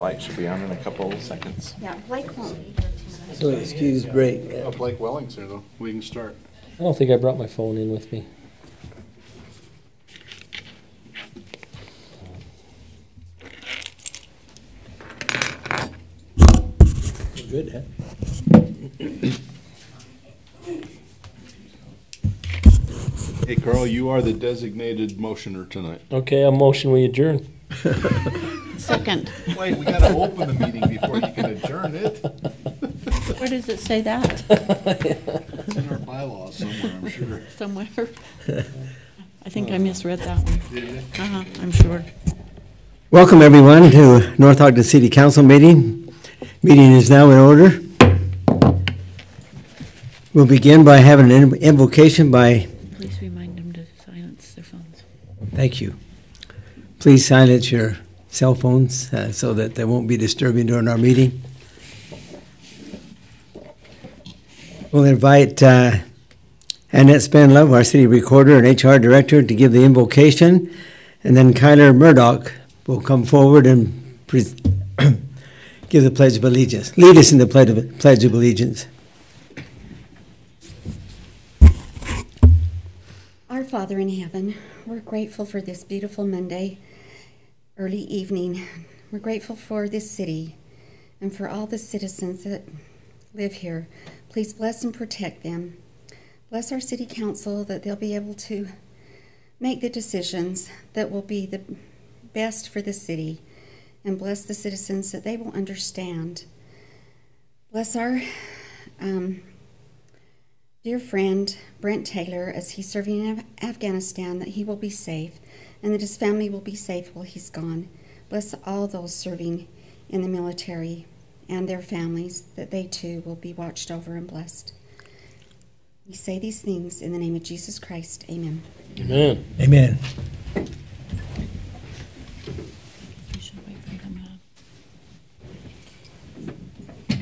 Light should be on in a couple seconds. Yeah, Blake won't be here tonight. So excuse break. Blake Welling's here though. We can start. I don't think I brought my phone in with me. Good, huh? Hey Carl, you are the designated motioner tonight. Okay, a motion we adjourn. Second. Wait, we gotta open the meeting before you can adjourn it. Where does it say that? It's in our bylaws somewhere, I'm sure. Somewhere. I think I misread that one. Did you? I'm sure. Welcome everyone to North Ogden City Council meeting. Meeting is now in order. We'll begin by having an invocation by... Please remind them to silence their phones. Thank you. Please silence your cell phones so that they won't be disturbing during our meeting. We'll invite Annette Spanlove, our city recorder and HR director, to give the invocation, and then Kyler Murdoch will come forward and give the Pledge of Allegiance. Lead us in the Pledge of Allegiance. Our Father in heaven, we're grateful for this beautiful Monday early evening. We're grateful for this city and for all the citizens that live here. Please bless and protect them. Bless our city council that they'll be able to make the decisions that will be the best for the city, and bless the citizens that they will understand. Bless our dear friend Brent Taylor as he's serving in Afghanistan, that he will be safe and that his family will be safe while he's gone. Bless all those serving in the military and their families, that they too will be watched over and blessed. We say these things in the name of Jesus Christ. Amen. Amen. Amen. You should wait for them to...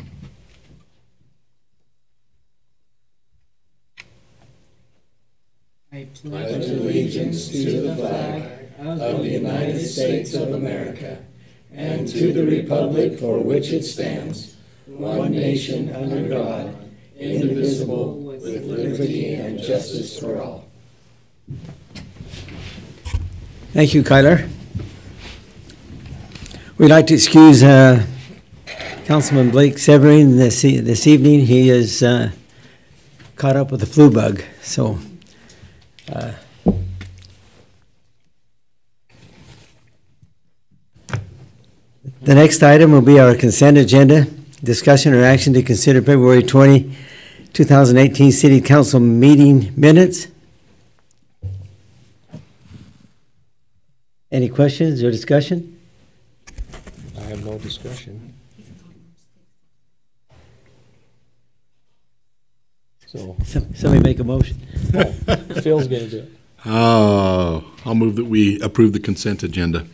I pledge allegiance to the flag of the United States of America and to the republic for which it stands, one nation under God, indivisible, with liberty and justice for all. Thank you, Kyler. We'd like to excuse Councilman Blake Severin this evening. He is caught up with the flu bug, so the next item will be our consent agenda. Discussion or action to consider February 20, 2018 City Council meeting minutes. Any questions or discussion? I have no discussion. So, Somebody make a motion. Phil's going to do it. I'll move that we approve the consent agenda.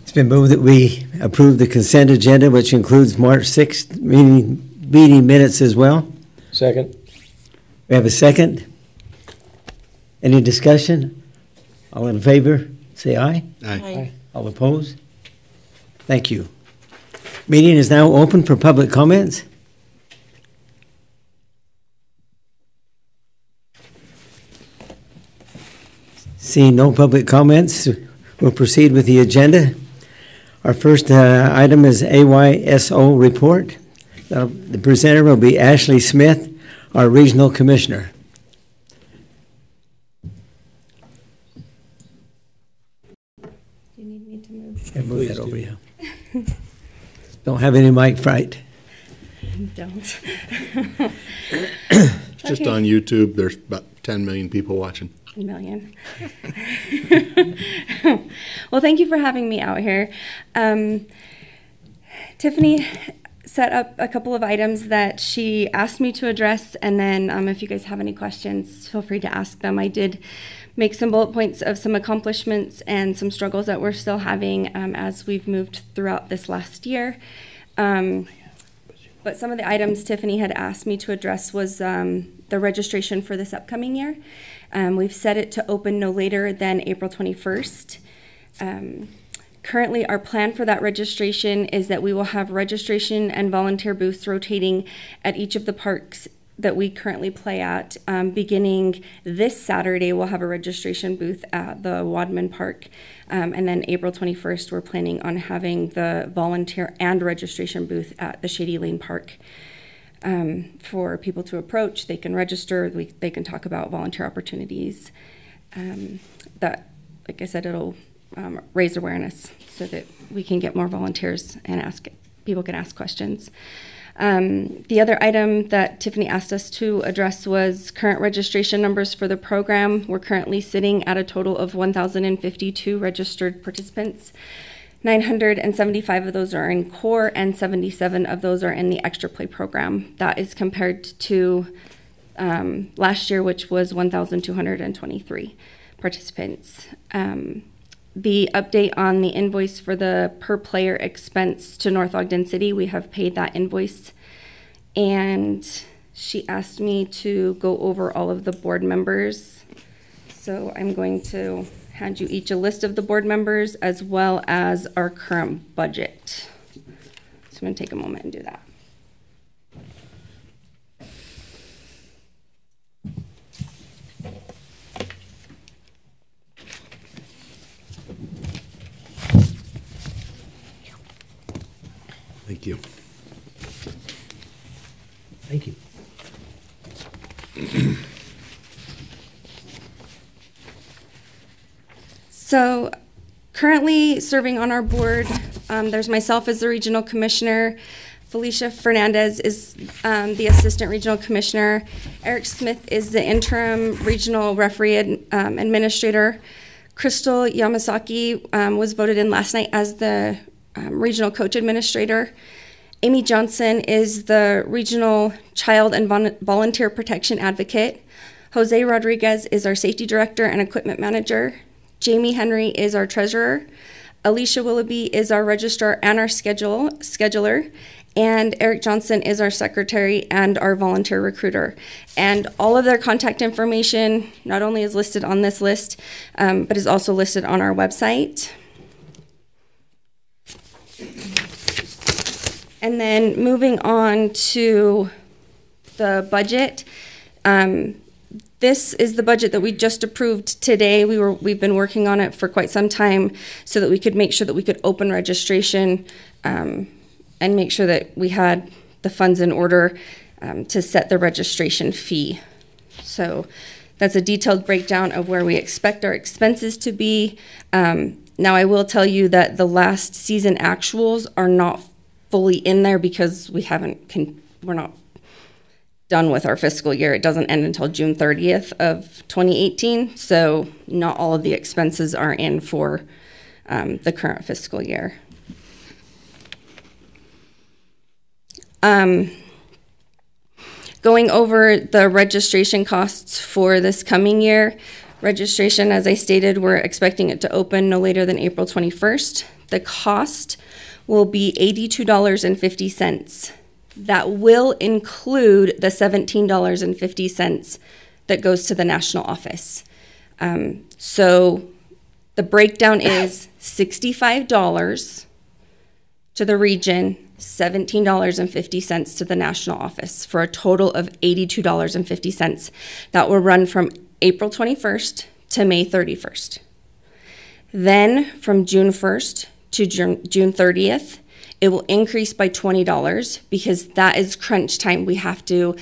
It's been moved that we approve the consent agenda, which includes March 6th meeting minutes as well. Second. We have a second. Any discussion? All in favor, say aye. Aye. All opposed? Thank you. Meeting is now open for public comments. Seeing no public comments, we'll proceed with the agenda. Our first item is AYSO report. The presenter will be Ashley Smith, our regional commissioner. Do you need me to move? And move that over, yeah. Don't have any mic fright. Don't. It's just on YouTube. There's about 10 million people watching. Million. Well, thank you for having me out here. Tiffany set up a couple of items that she asked me to address, and then if you guys have any questions, feel free to ask them. I did make some bullet points of some accomplishments and some struggles that we're still having as we've moved throughout this last year. But some of the items Tiffany had asked me to address was the registration for this upcoming year. We've set it to open no later than April 21st. Currently, our plan for that registration is that we will have registration and volunteer booths rotating at each of the parks that we currently play at. Beginning this Saturday, we'll have a registration booth at the Wadman Park. And then April 21st, we're planning on having the volunteer and registration booth at the Shady Lane Park. For people to approach, they can register, they can talk about volunteer opportunities. That, like I said, it'll raise awareness so that we can get more volunteers and people can ask questions. The other item that Tiffany asked us to address was current registration numbers for the program. We're currently sitting at a total of 1,052 registered participants. 975 of those are in core and 77 of those are in the extra play program. That is compared to last year, which was 1,223 participants. The update on the invoice for the per player expense to North Ogden City, we have paid that invoice. And she asked me to go over all of the board members. So I'm going to hand you each a list of the board members as well as our current budget. So I'm going to take a moment and do that. Thank you. Thank you. So currently serving on our board, there's myself as the regional commissioner. Felicia Fernandez is the assistant regional commissioner. Eric Smith is the interim regional referee administrator. Crystal Yamasaki was voted in last night as the regional coach administrator. Amy Johnson is the regional child and volunteer protection advocate. Jose Rodriguez is our safety director and equipment manager. Jamie Henry is our treasurer. Alicia Willoughby is our registrar and our scheduler. And Eric Johnson is our secretary and our volunteer recruiter. And all of their contact information not only is listed on this list, but is also listed on our website. And then moving on to the budget. This is the budget that we just approved today. We've been working on it for quite some time so that we could make sure that we could open registration and make sure that we had the funds in order to set the registration fee. So that's a detailed breakdown of where we expect our expenses to be. Now I will tell you that the last season actuals are not fully in there because we're not done with our fiscal year. It doesn't end until June 30th of 2018, so not all of the expenses are in for the current fiscal year. Going over the registration costs for this coming year. Registration, as I stated, we're expecting it to open no later than April 21st. The cost will be $82.50. That will include the $17.50 that goes to the national office. So the breakdown is $65 to the region, $17.50 to the national office for a total of $82.50. That will run from April 21st to May 31st. Then from June 1st to June 30th, it will increase by $20 because that is crunch time. We have to,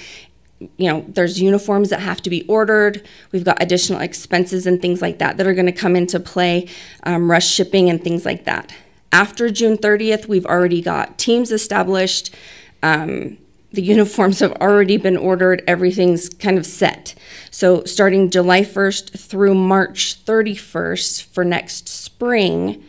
there's uniforms that have to be ordered. We've got additional expenses and things like that are going to come into play, rush shipping and things like that. After June 30th, we've already got teams established. The uniforms have already been ordered. Everything's kind of set. So starting July 1st through March 31st for next spring,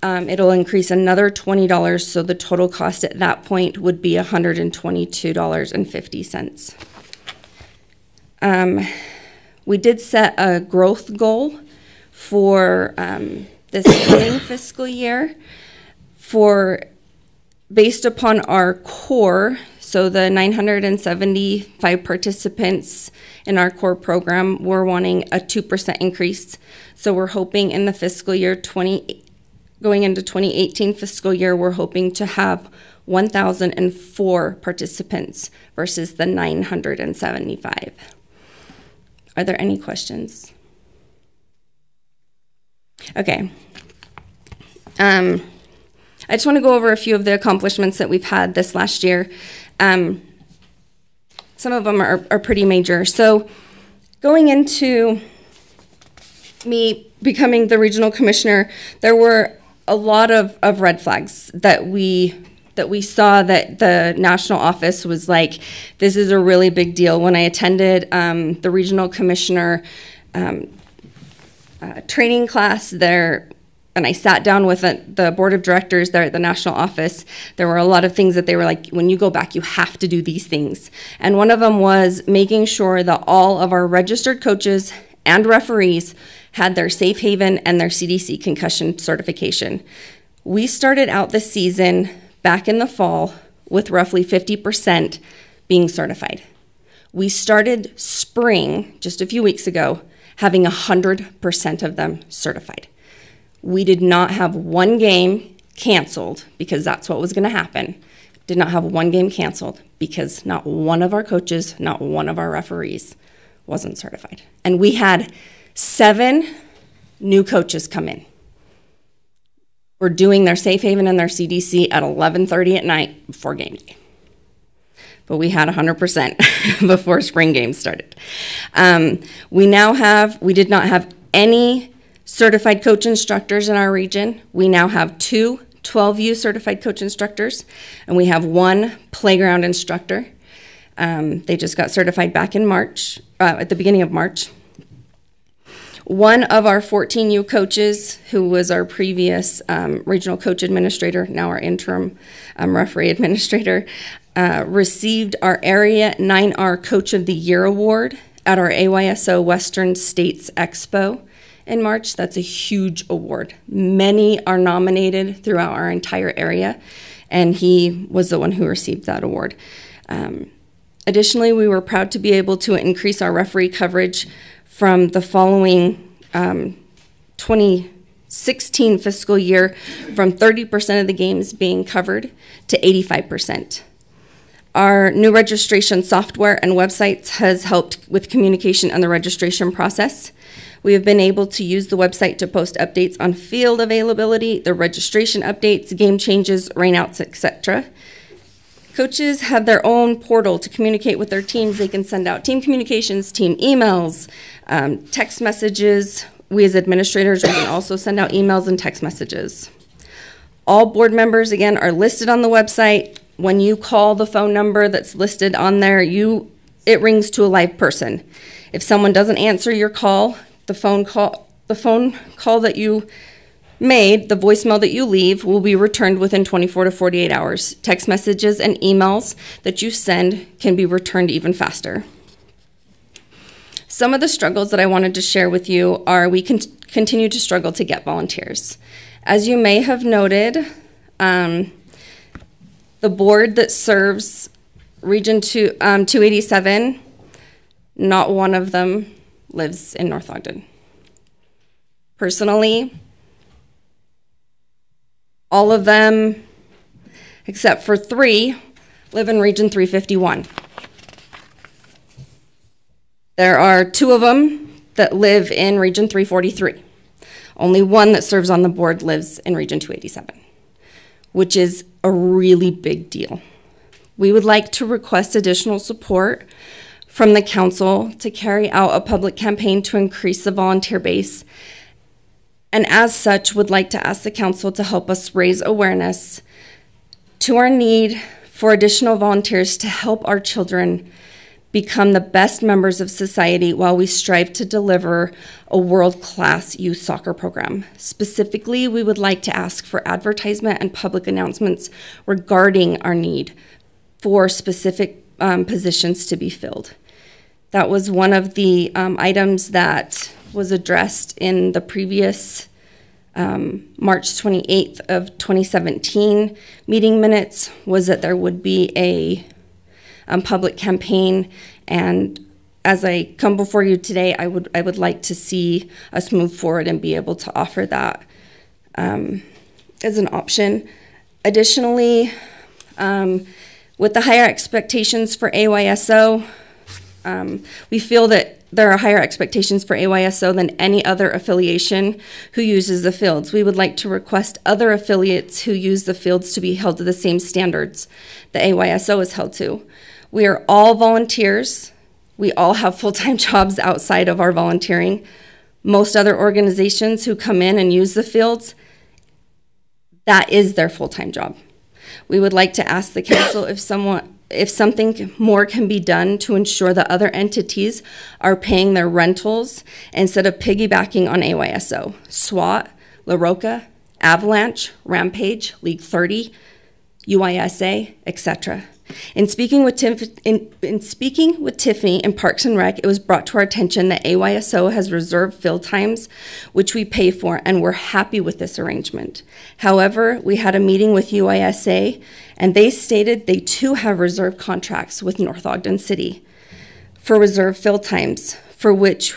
it'll increase another $20. So the total cost at that point would be $122.50. We did set a growth goal for this coming fiscal year based upon our core. So the 975 participants in our core program, we're wanting a 2% increase. So we're hoping in the fiscal year going into 2018 fiscal year, we're hoping to have 1,004 participants versus the 975. Are there any questions? Okay. I just want to go over a few of the accomplishments that we've had this last year. Some of them are pretty major. So going into me becoming the regional commissioner, there were a lot of red flags that we saw that the national office was like, this is a really big deal. When I attended the regional commissioner training class there, and I sat down with the board of directors there at the national office, there were a lot of things that they were like, when you go back, you have to do these things. And one of them was making sure that all of our registered coaches and referees had their Safe Haven and their CDC concussion certification. We started out the season back in the fall with roughly 50% being certified. We started spring just a few weeks ago having 100% of them certified. We did not have one game canceled because that's what was going to happen. Did not have one game canceled because not one of our coaches, not one of our referees wasn't certified. And we had 7 new coaches come in. We're doing their Safe Haven and their CDC at 11:30 at night before game day. But we had 100% before spring games started. We did not have any certified coach instructors in our region. We now have 2 12U certified coach instructors, and we have 1 playground instructor. They just got certified back in March, at the beginning of March. One of our 14U coaches, who was our previous regional coach administrator, now our interim referee administrator, received our Area 9R Coach of the Year Award at our AYSO Western States Expo in March. That's a huge award. Many are nominated throughout our entire area, and he was the one who received that award. Additionally, we were proud to be able to increase our referee coverage from the following 2016 fiscal year from 30% of the games being covered to 85%. Our new registration software and websites has helped with communication and the registration process. We have been able to use the website to post updates on field availability, the registration updates, game changes, rainouts, etc. Coaches have their own portal to communicate with their teams. They can send out team communications, team emails, text messages. We as administrators, we can also send out emails and text messages. All board members, again, are listed on the website. When you call the phone number that's listed on there, it rings to a live person. If someone doesn't answer your call, the phone call that you made, the voicemail that you leave, will be returned within 24 to 48 hours. Text messages and emails that you send can be returned even faster. Some of the struggles that I wanted to share with you are we continue to struggle to get volunteers. As you may have noted, the board that serves Region 287, not one of them lives in North Ogden. Personally, all of them, except for 3, live in Region 351. There are 2 of them that live in Region 343. Only 1 that serves on the board lives in Region 287, which is a really big deal. We would like to request additional support from the council to carry out a public campaign to increase the volunteer base, and as such would like to ask the council to help us raise awareness to our need for additional volunteers to help our children become the best members of society while we strive to deliver a world-class youth soccer program. Specifically, we would like to ask for advertisement and public announcements regarding our need for specific positions to be filled. That was one of the items that was addressed in the previous March 28th of 2017 meeting minutes, was that there would be a public campaign, and as I come before you today, I would like to see us move forward and be able to offer that as an option. Additionally, with the higher expectations for AYSO, we feel that there are higher expectations for AYSO than any other affiliation who uses the fields. We would like to request other affiliates who use the fields to be held to the same standards that AYSO is held to. We are all volunteers. We all have full-time jobs outside of our volunteering. Most other organizations who come in and use the fields, that is their full-time job. We would like to ask the council if something more can be done to ensure that other entities are paying their rentals instead of piggybacking on AYSO, SWAT, La Roca, Avalanche, Rampage, League 30, UISA, etc. In speaking with Tiffany in Parks and Rec, it was brought to our attention that AYSO has reserved field times, which we pay for, and we're happy with this arrangement. However, we had a meeting with UISA, and they stated they too have reserved contracts with North Ogden City for reserved field times, for which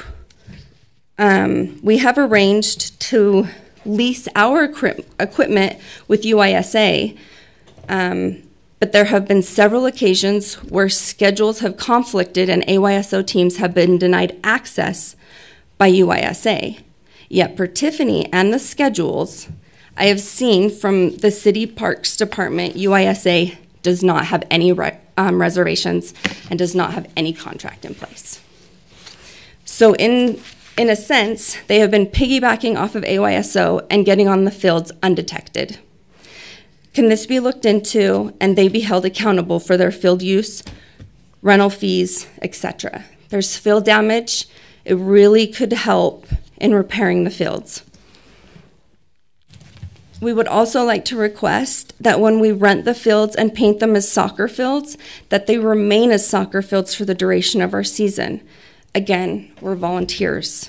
we have arranged to lease our equipment with UISA. But there have been several occasions where schedules have conflicted and AYSO teams have been denied access by UISA. Yet for Tiffany and the schedules, I have seen from the City Parks Department, UISA does not have any reservations and does not have any contract in place. So in a sense, they have been piggybacking off of AYSO and getting on the fields undetected. Can this be looked into and they be held accountable for their field use, rental fees, etc.? There's field damage. It really could help in repairing the fields. We would also like to request that when we rent the fields and paint them as soccer fields, that they remain as soccer fields for the duration of our season. Again, we're volunteers.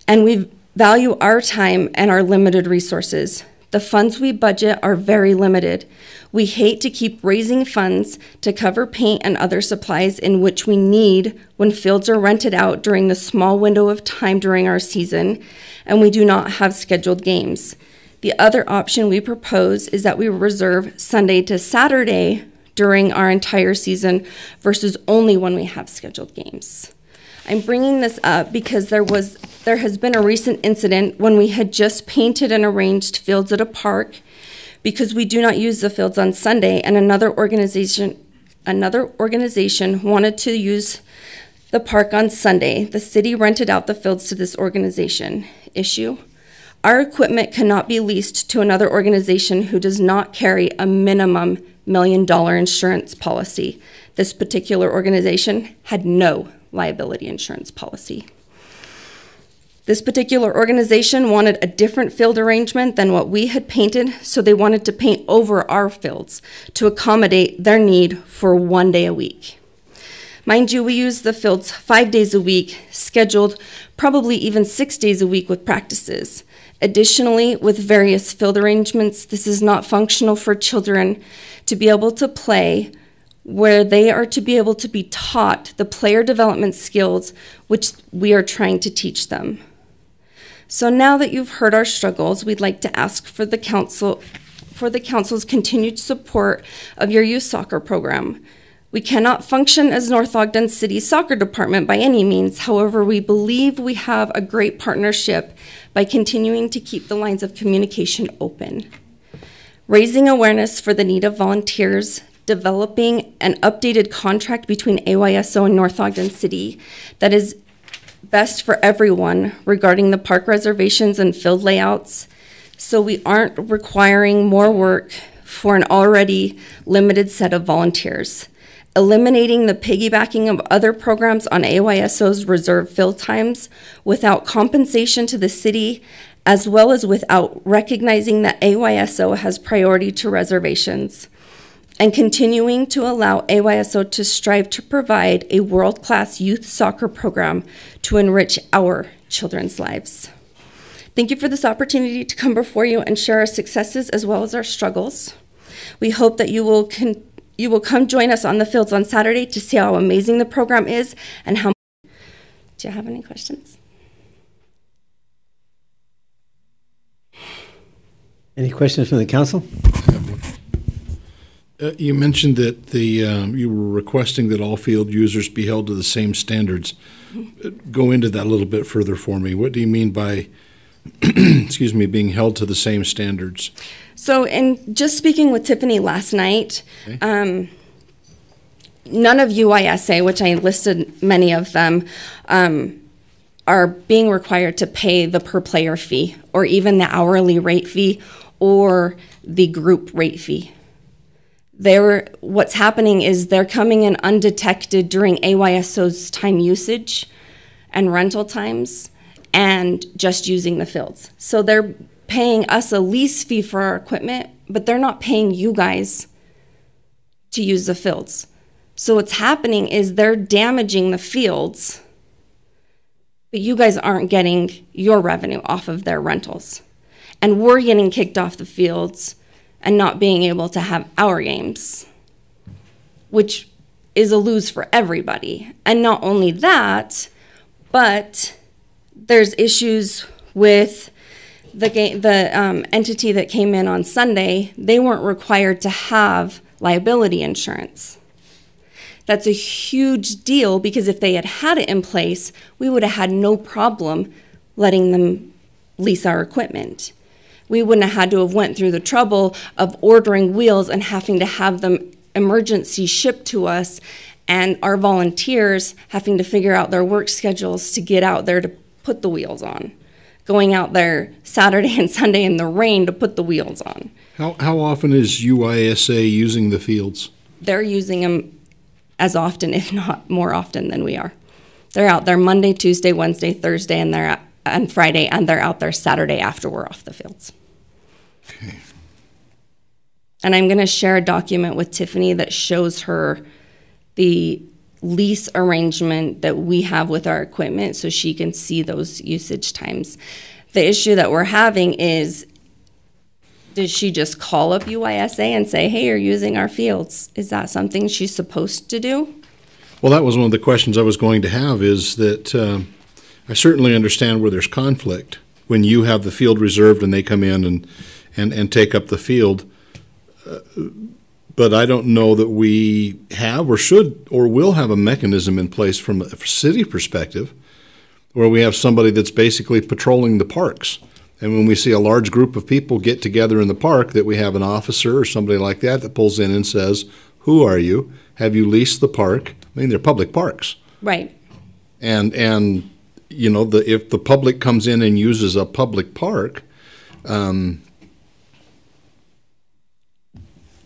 And we value our time and our limited resources. The funds we budget are very limited. We hate to keep raising funds to cover paint and other supplies in which we need when fields are rented out during the small window of time during our season, and we do not have scheduled games. The other option we propose is that we reserve Sunday to Saturday during our entire season versus only when we have scheduled games. I'm bringing this up because there has been a recent incident when we had just painted and arranged fields at a park because we do not use the fields on Sunday, and another organization wanted to use the park on Sunday. The city rented out the fields to this organization. Issue: our equipment cannot be leased to another organization who does not carry a minimum $1 million insurance policy. This particular organization had no liability insurance policy. This particular organization wanted a different field arrangement than what we had painted, so they wanted to paint over our fields to accommodate their need for 1 day a week. Mind you, we use the fields 5 days a week, scheduled probably even 6 days a week with practices. Additionally, with various field arrangements, this is not functional for children to be able to play where they are to be able to be taught the player development skills which we are trying to teach them. So now that you've heard our struggles, we'd like to ask for the council's continued support of your youth soccer program. We cannot function as North Ogden City Soccer Department by any means. However, we believe we have a great partnership by continuing to keep the lines of communication open. Raising awareness for the need of volunteers, developing an updated contract between AYSO and North Ogden City that is best for everyone regarding the park reservations and field layouts, so we aren't requiring more work for an already limited set of volunteers. Eliminating the piggybacking of other programs on AYSO's reserved field times without compensation to the city, as well as without recognizing that AYSO has priority to reservations, and continuing to allow AYSO to strive to provide a world-class youth soccer program to enrich our children's lives. Thank you for this opportunity to come before you and share our successes as well as our struggles. We hope that you will come join us on the fields on Saturday to see how amazing the program is and how. Do you have any questions? Any questions from the council? You mentioned that you were requesting that all field users be held to the same standards. Go into that a little bit further for me. What do you mean by, excuse me, being held to the same standards? So, in just speaking with Tiffany last night, Okay. none of UISA, which I listed many of them, are being required to pay the per player fee or even the hourly rate fee or the group rate fee. What's happening is they're coming in undetected during AYSO's time usage and rental times and just using the fields. So they're paying us a lease fee for our equipment, but they're not paying you guys to use the fields. So what's happening is they're damaging the fields, but you guys aren't getting your revenue off of their rentals. And we're getting kicked off the fields and not being able to have our games, which is a lose for everybody. And not only that, but there's issues with the entity that came in on Sunday. They weren't required to have liability insurance. That's a huge deal because if they had had it in place, we would have had no problem letting them lease our equipment. We wouldn't have had to have went through the trouble of ordering wheels and having to have them emergency shipped to us, and our volunteers having to figure out their work schedules to get out there to put the wheels on, going out there Saturday and Sunday in the rain to put the wheels on. How often is UISA using the fields? They're using them as often, if not more often than we are. They're out there Monday, Tuesday, Wednesday, Thursday, and Friday, and they're out there Saturday after we're off the fields. Okay. And I'm going to share a document with Tiffany that shows her the lease arrangement that we have with our equipment so she can see those usage times. The issue that we're having is, did she just call up UISA and say, hey, you're using our fields? Is that something she's supposed to do? Well, that was one of the questions I was going to have, is that I certainly understand where there's conflict when you have the field reserved and they come in and take up the field. But I don't know that we have or should or will have a mechanism in place from a city perspective where we have somebody that's basically patrolling the parks. And when we see a large group of people get together in the park, that we have an officer or somebody like that pulls in and says, who are you? Have you leased the park? I mean, they're public parks. Right. And you know, if the public comes in and uses a public park,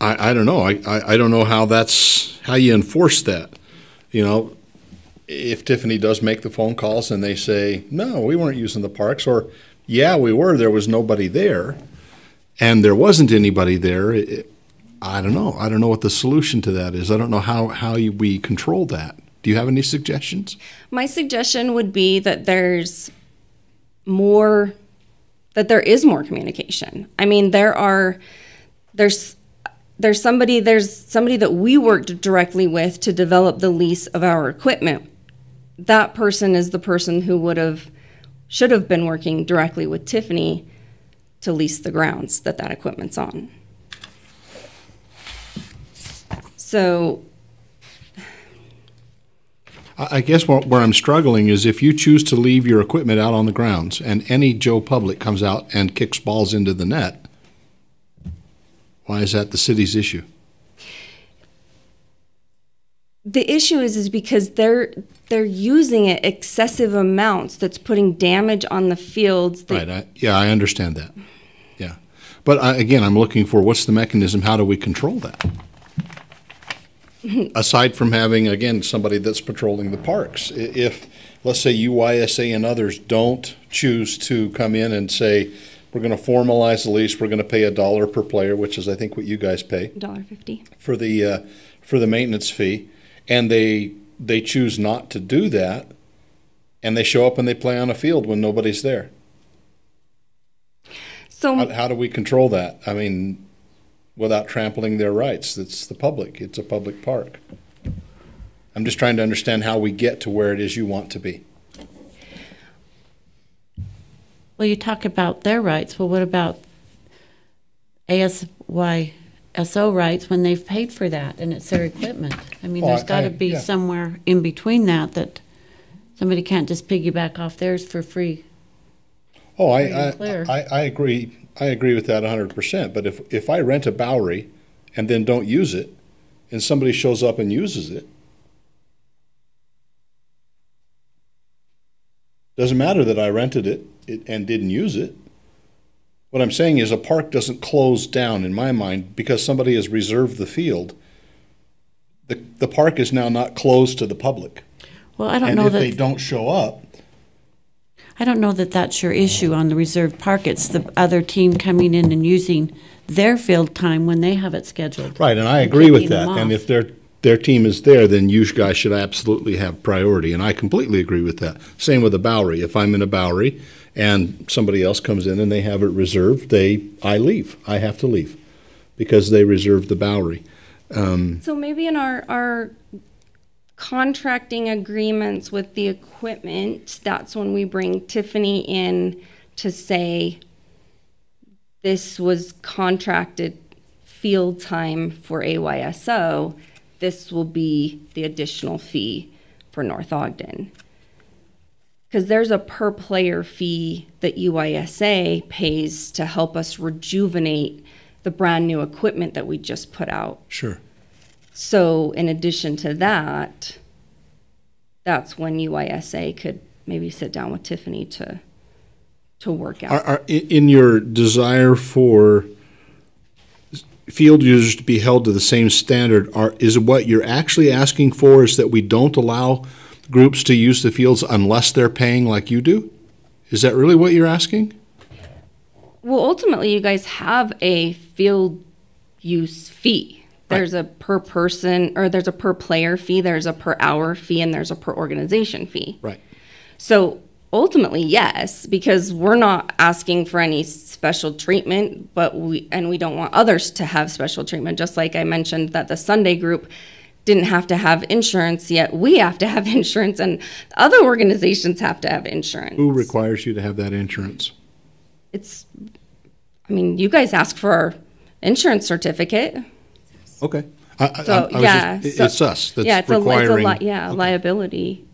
I don't know. I don't know how you enforce that. You know, if Tiffany does make the phone calls and they say, no, we weren't using the parks, or yeah, we were, there was nobody there, and there wasn't anybody there, I don't know. I don't know what the solution to that is. I don't know how we control that. Do you have any suggestions? My suggestion would be that there is more communication. I mean, there's somebody that we worked directly with to develop the lease of our equipment. That person is the person who should have been working directly with Tiffany to lease the grounds that equipment's on. So I guess where I'm struggling is if you choose to leave your equipment out on the grounds and any Joe Public comes out and kicks balls into the net, why is that the city's issue? The issue is because they're using it excessive amounts that's putting damage on the fields. Right. I understand that. Yeah. But again, I'm looking for what's the mechanism? How do we control that? Aside from having, again, somebody that's patrolling the parks. If, let's say, UYSA and others don't choose to come in and say, we're going to formalize the lease, we're going to pay $1 per player, which is, I think, what you guys pay. $1.50. For the maintenance fee, and they choose not to do that, and they show up and they play on a field when nobody's there. So how do we control that? I mean, without trampling their rights. It's the public. It's a public park. I'm just trying to understand how we get to where it is you want to be. Well, you talk about their rights. Well, what about ASYSO rights when they've paid for that and it's their equipment. I mean, Oh, there's got to be yeah. somewhere in between that somebody can't just piggyback off theirs for free. Oh, Free and clear. I agree. I agree with that 100%. But if I rent a Bowery and then don't use it, and somebody shows up and uses it, doesn't matter that I rented it and didn't use it. What I'm saying is a park doesn't close down in my mind because somebody has reserved the field. The park is now not closed to the public. Well, I don't And know if they that, don't show up, I don't know that that's your issue on the reserved park. It's the other team coming in and using their field time when they have it scheduled. right, and I And agree with keeping that. them And off. if their team is there, then you guys should absolutely have priority, and I completely agree with that. Same with the Bowery. If I'm in a Bowery and somebody else comes in and they have it reserved, I leave. I have to leave because they reserved the Bowery. So maybe in our contracting agreements with the equipment, that's when we bring Tiffany in to say, this was contracted field time for AYSO, this will be the additional fee for North Ogden. Because there's a per player fee that UISA pays to help us rejuvenate the brand new equipment that we just put out. Sure. So in addition to that, that's when UISA could maybe sit down with Tiffany to work out. In your desire for field users to be held to the same standard, is what you're actually asking for is that we don't allow groups to use the fields unless they're paying like you do? Is that really what you're asking? Well, ultimately, you guys have a field use fee. There's a per person, or there's a per player fee, there's a per hour fee, and there's a per organization fee. Right. So ultimately, yes, because we're not asking for any special treatment, but we don't want others to have special treatment. Just like I mentioned that the Sunday group didn't have to have insurance, yet we have to have insurance, and other organizations have to have insurance. Who requires you to have that insurance? You guys ask for our insurance certificate. Okay. It's us that's yeah, it's requiring. a liability.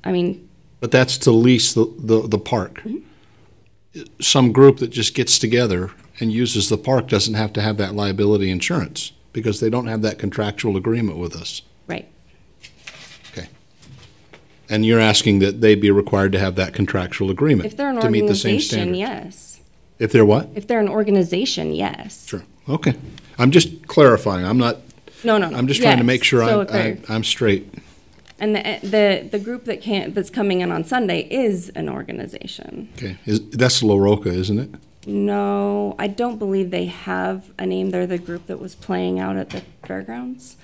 But that's to lease the park. Mm-hmm. Some group that just gets together and uses the park doesn't have to have that liability insurance because they don't have that contractual agreement with us. Right. Okay. And you're asking that they be required to have that contractual agreement If they're an to meet the same organization, standards. yes. If they're what? If they're an organization, yes. Sure. Okay. I'm just clarifying. I'm not. No. I'm just trying to make sure So if they're- I'm straight. And the group that's coming in on Sunday is an organization. Okay. That's La Roca, isn't it? No, I don't believe they have a name. They're the group that was playing out at the fairgrounds,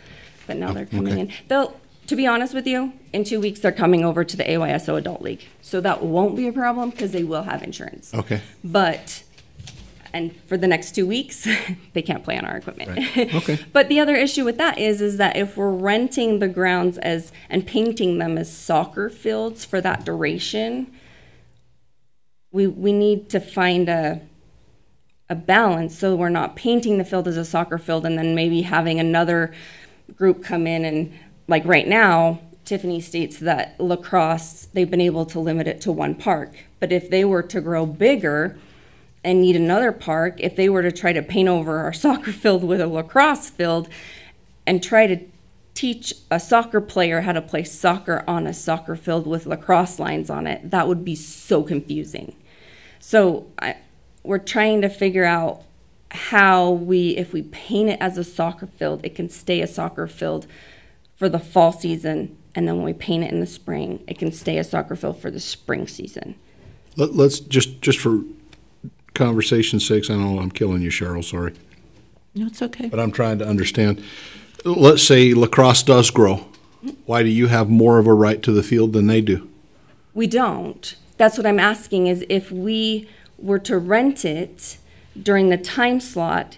but now they're coming okay. in. To be honest with you, in 2 weeks they're coming over to the AYSO Adult League, so that won't be a problem because they will have insurance. Okay. And for the next 2 weeks, they can't play on our equipment. Right. Okay. But the other issue with that is that if we're renting the grounds and painting them as soccer fields for that duration, we need to find a balance so we're not painting the field as a soccer field and then maybe having another group come in and, like right now, Tiffany states that lacrosse, they've been able to limit it to one park. But if they were to grow bigger and need another park, if they were to try to paint over our soccer field with a lacrosse field and try to teach a soccer player how to play soccer on a soccer field with lacrosse lines on it, that would be so confusing. So we're trying to figure out how if we paint it as a soccer field, it can stay a soccer field for the fall season, and then when we paint it in the spring, it can stay a soccer field for the spring season. Let's just for conversation's sakes, I know I'm killing you, Cheryl, sorry. No, it's okay. But I'm trying to understand. Let's say lacrosse does grow. Why do you have more of a right to the field than they do? We don't. That's what I'm asking is if we were to rent it during the time slot,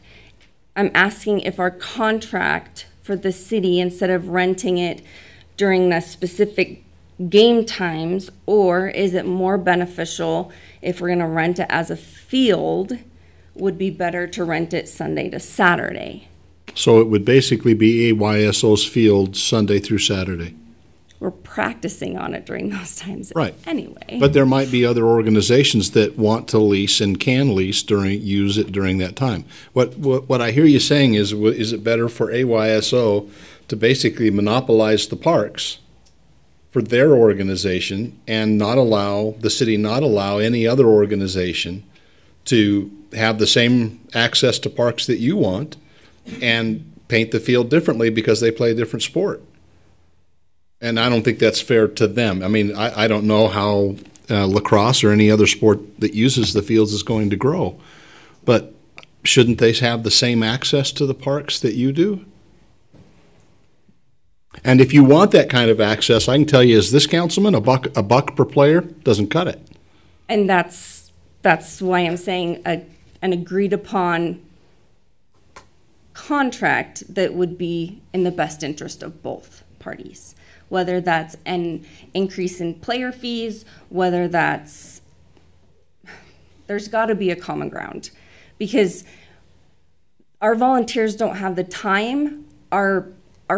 I'm asking if our contract for the city, instead of renting it during the specific game times, or is it more beneficial if we're going to rent it as a field would be better to rent it Sunday to Saturday. So it would basically be AYSO's field Sunday through Saturday. We're practicing on it during those times Right. anyway. But there might be other organizations that want to lease and can lease use it during that time. What I hear you saying is it better for AYSO to basically monopolize the parks for their organization and not allow any other organization to have the same access to parks that you want and paint the field differently because they play a different sport. And I don't think that's fair to them. I mean, I don't know how lacrosse or any other sport that uses the fields is going to grow. But shouldn't they have the same access to the parks that you do? And if you want that kind of access, I can tell you as this councilman, a buck per player doesn't cut it. And that's why I'm saying an agreed upon contract that would be in the best interest of both parties. Whether that's an increase in player fees, whether there's got to be a common ground, because our volunteers don't have the time. Our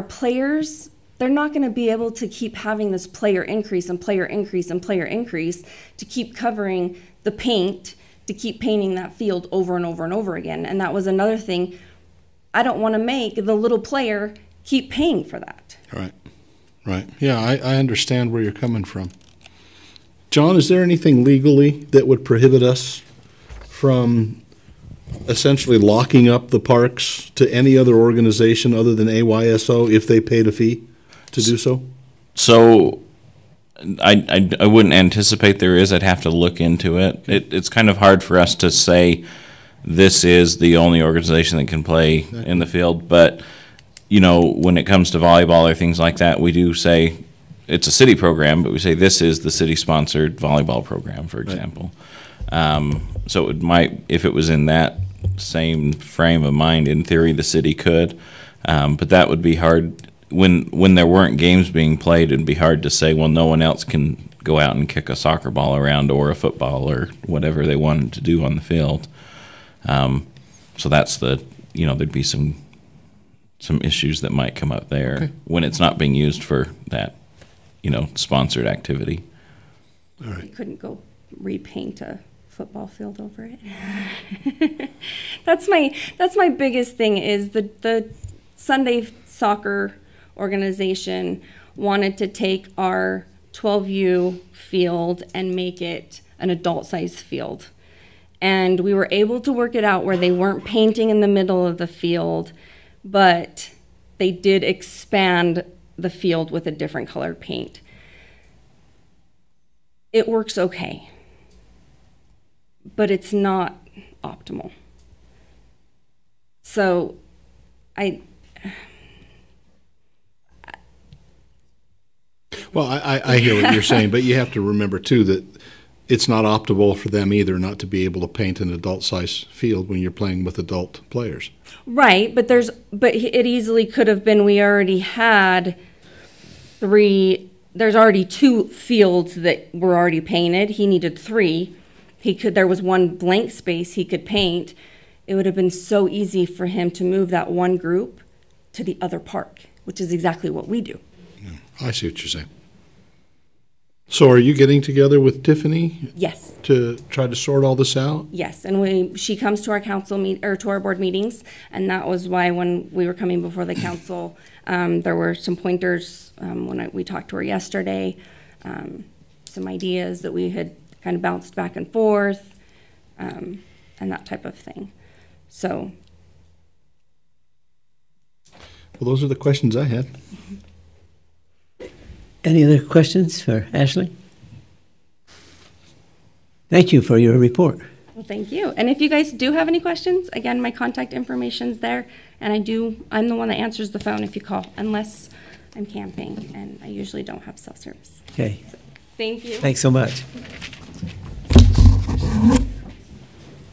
players, they're not going to be able to keep having this player increase and player increase and player increase to keep covering the paint, to keep painting that field over and over and over again. And that was another thing. I don't want to make the little player keep paying for that. Right. Right. Yeah, I understand where you're coming from. John, is there anything legally that would prohibit us from essentially locking up the parks to any other organization other than AYSO if they paid a fee to do so? So I wouldn't anticipate there is. I'd have to look into it. It's kind of hard for us to say this is the only organization that can play in the field, but you know, when it comes to volleyball or things like that, we do say it's a city program, but we say this is the city-sponsored volleyball program, for example. Right. So it might, if it was in that same frame of mind, in theory, the city could, but that would be hard. When there weren't games being played, it'd be hard to say, well, no one else can go out and kick a soccer ball around or a football or whatever they wanted to do on the field. So that's there'd be some issues that might come up there when it's not being used for that, sponsored activity. All right. You couldn't go repaint a football field over it. That's my biggest thing is the Sunday soccer organization wanted to take our 12U field and make it an adult-sized field. And we were able to work it out where they weren't painting in the middle of the field, but they did expand the field with a different colored paint. It works okay, but it's not optimal. So I hear what you're saying, but you have to remember too that it's not optimal for them either not to be able to paint an adult-sized field when you're playing with adult players. Right, but it easily could have been. We already had there's already 2 fields that were already painted. He needed 3. There was 1 blank space he could paint. It would have been so easy for him to move that one group to the other park, which is exactly what we do. Yeah, I see what you're saying. So are you getting together with Tiffany? Yes. To try to sort all this out? Yes, and she comes to our to our board meetings, and that was why when we were coming before the council, there were some pointers when we talked to her yesterday, some ideas that we had kind of bounced back and forth, and that type of thing. So. Well, those are the questions I had. Any other questions for Ashley? Thank you for your report. Well, thank you. And if you guys do have any questions, again, my contact information's there, and I'm the one that answers the phone if you call, unless I'm camping, and I usually don't have cell service. Okay. So, thank you. Thanks so much.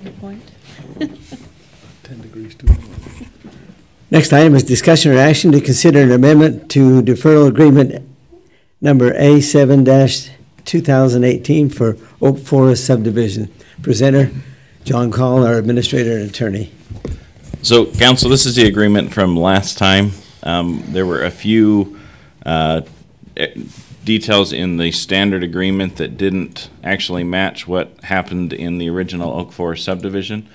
Good point. 10 degrees too. Next item is discussion or action to consider an amendment to deferral agreement number A7-2018 for Oak Forest subdivision. Presenter, John Call, our administrator and attorney. So, council, this is the agreement from last time. There were a few details in the standard agreement that didn't actually match what happened in the original Oak Forest subdivision,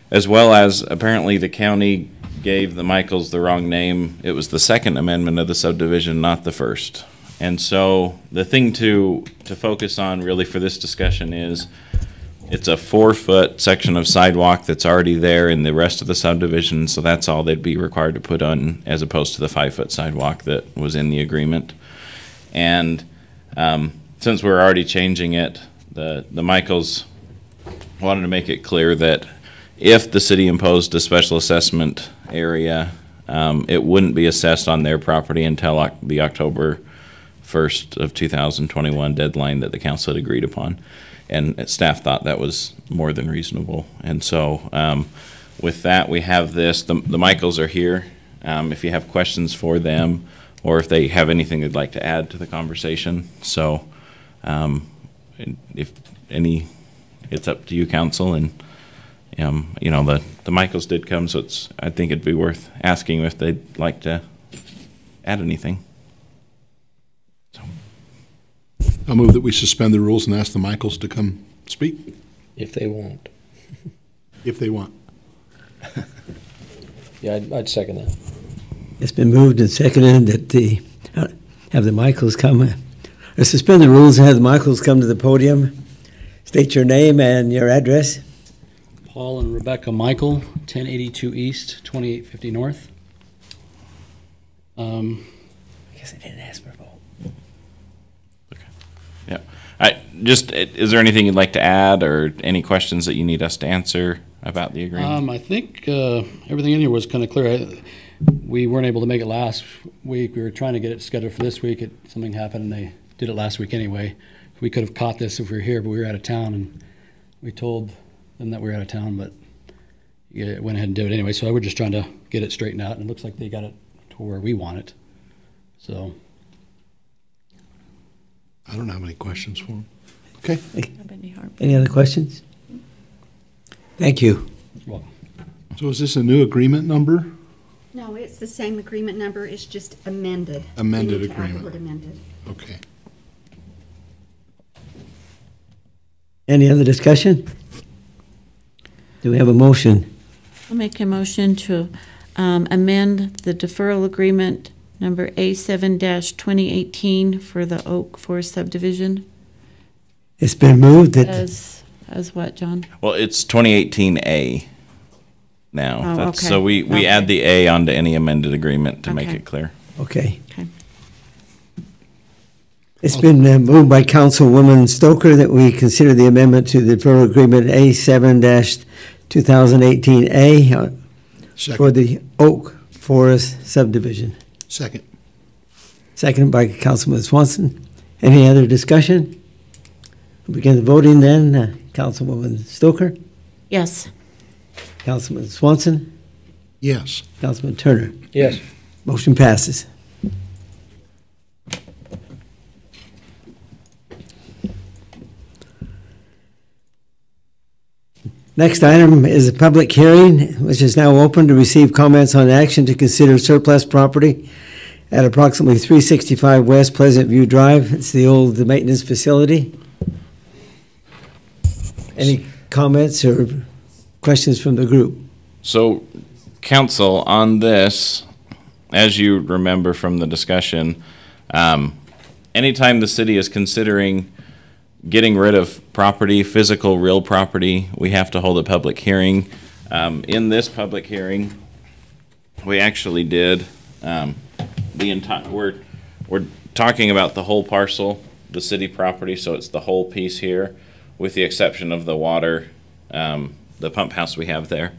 as well as apparently the county gave the Michaels the wrong name. It was the second amendment of the subdivision, not the first. And so the thing to focus on really for this discussion is it's a 4-foot section of sidewalk that's already there in the rest of the subdivision, so that's all they'd be required to put on, as opposed to the 5-foot sidewalk that was in the agreement. And since we're already changing it, the Michaels wanted to make it clear that if the city imposed a special assessment area, it wouldn't be assessed on their property until the October 1st of 2021 deadline that the council had agreed upon. And staff thought that was more than reasonable. And so with that, we have this. The Michaels are here. If you have questions for them, or if they have anything they'd like to add to the conversation. So if any, it's up to you, council. And, the Michaels did come, so I think it'd be worth asking if they'd like to add anything. I'll move that we suspend the rules and ask the Michaels to come speak. If they won't. If they want. Yeah, I'd second that. It's been moved and seconded that have the Michaels come, or suspend the rules and have the Michaels come to the podium. State your name and your address. Paul and Rebecca Michael, 1082 East, 2850 North. I guess I didn't ask for a vote. Is there anything you'd like to add or any questions that you need us to answer about the agreement? I think everything in here was kind of clear. We weren't able to make it last week. We were trying to get it scheduled for this week. Something happened and they did it last week anyway. We could have caught this if we were here, but we were out of town, and we told them that we were out of town, but it went ahead and did it anyway. So we're just trying to get it straightened out, and it looks like they got it to where we want it. So I don't have any questions for them. Okay. Any other questions? Thank you. well, So is this a new agreement number? No, it's the same agreement number, it's just amended. Amended We need to add the agreement. word amended. Okay. Any other discussion? Do we have a motion? I'll make a motion to amend the deferral agreement number A7-2018 for the Oak Forest subdivision. It's been moved that As what, John? Well, it's 2018A now. Oh, okay. So we Okay. add the A onto any amended agreement to make Okay. it clear. okay. Okay. It's been moved by Councilwoman Stoker that we consider the amendment to the deferral agreement A7-2018A for Second. the Oak Forest subdivision. Second. Seconded by Councilman Swanson. Any other discussion? We'll begin the voting then. Councilwoman Stoker, Yes. Councilman Swanson, Yes. Councilman Turner. Yes. Motion passes. Next item is a public hearing, which is now open to receive comments on action to consider surplus property at approximately 365 West Pleasant View Drive. It's the old maintenance facility. Any comments or questions from the group? So, council, on this, as you remember from the discussion, anytime the city is considering getting rid of property, physical, real property, we have to hold a public hearing. In this public hearing, we actually did the entire. We're talking about the whole parcel, the city property, so it's the whole piece here, with the exception of the water, the pump house we have there.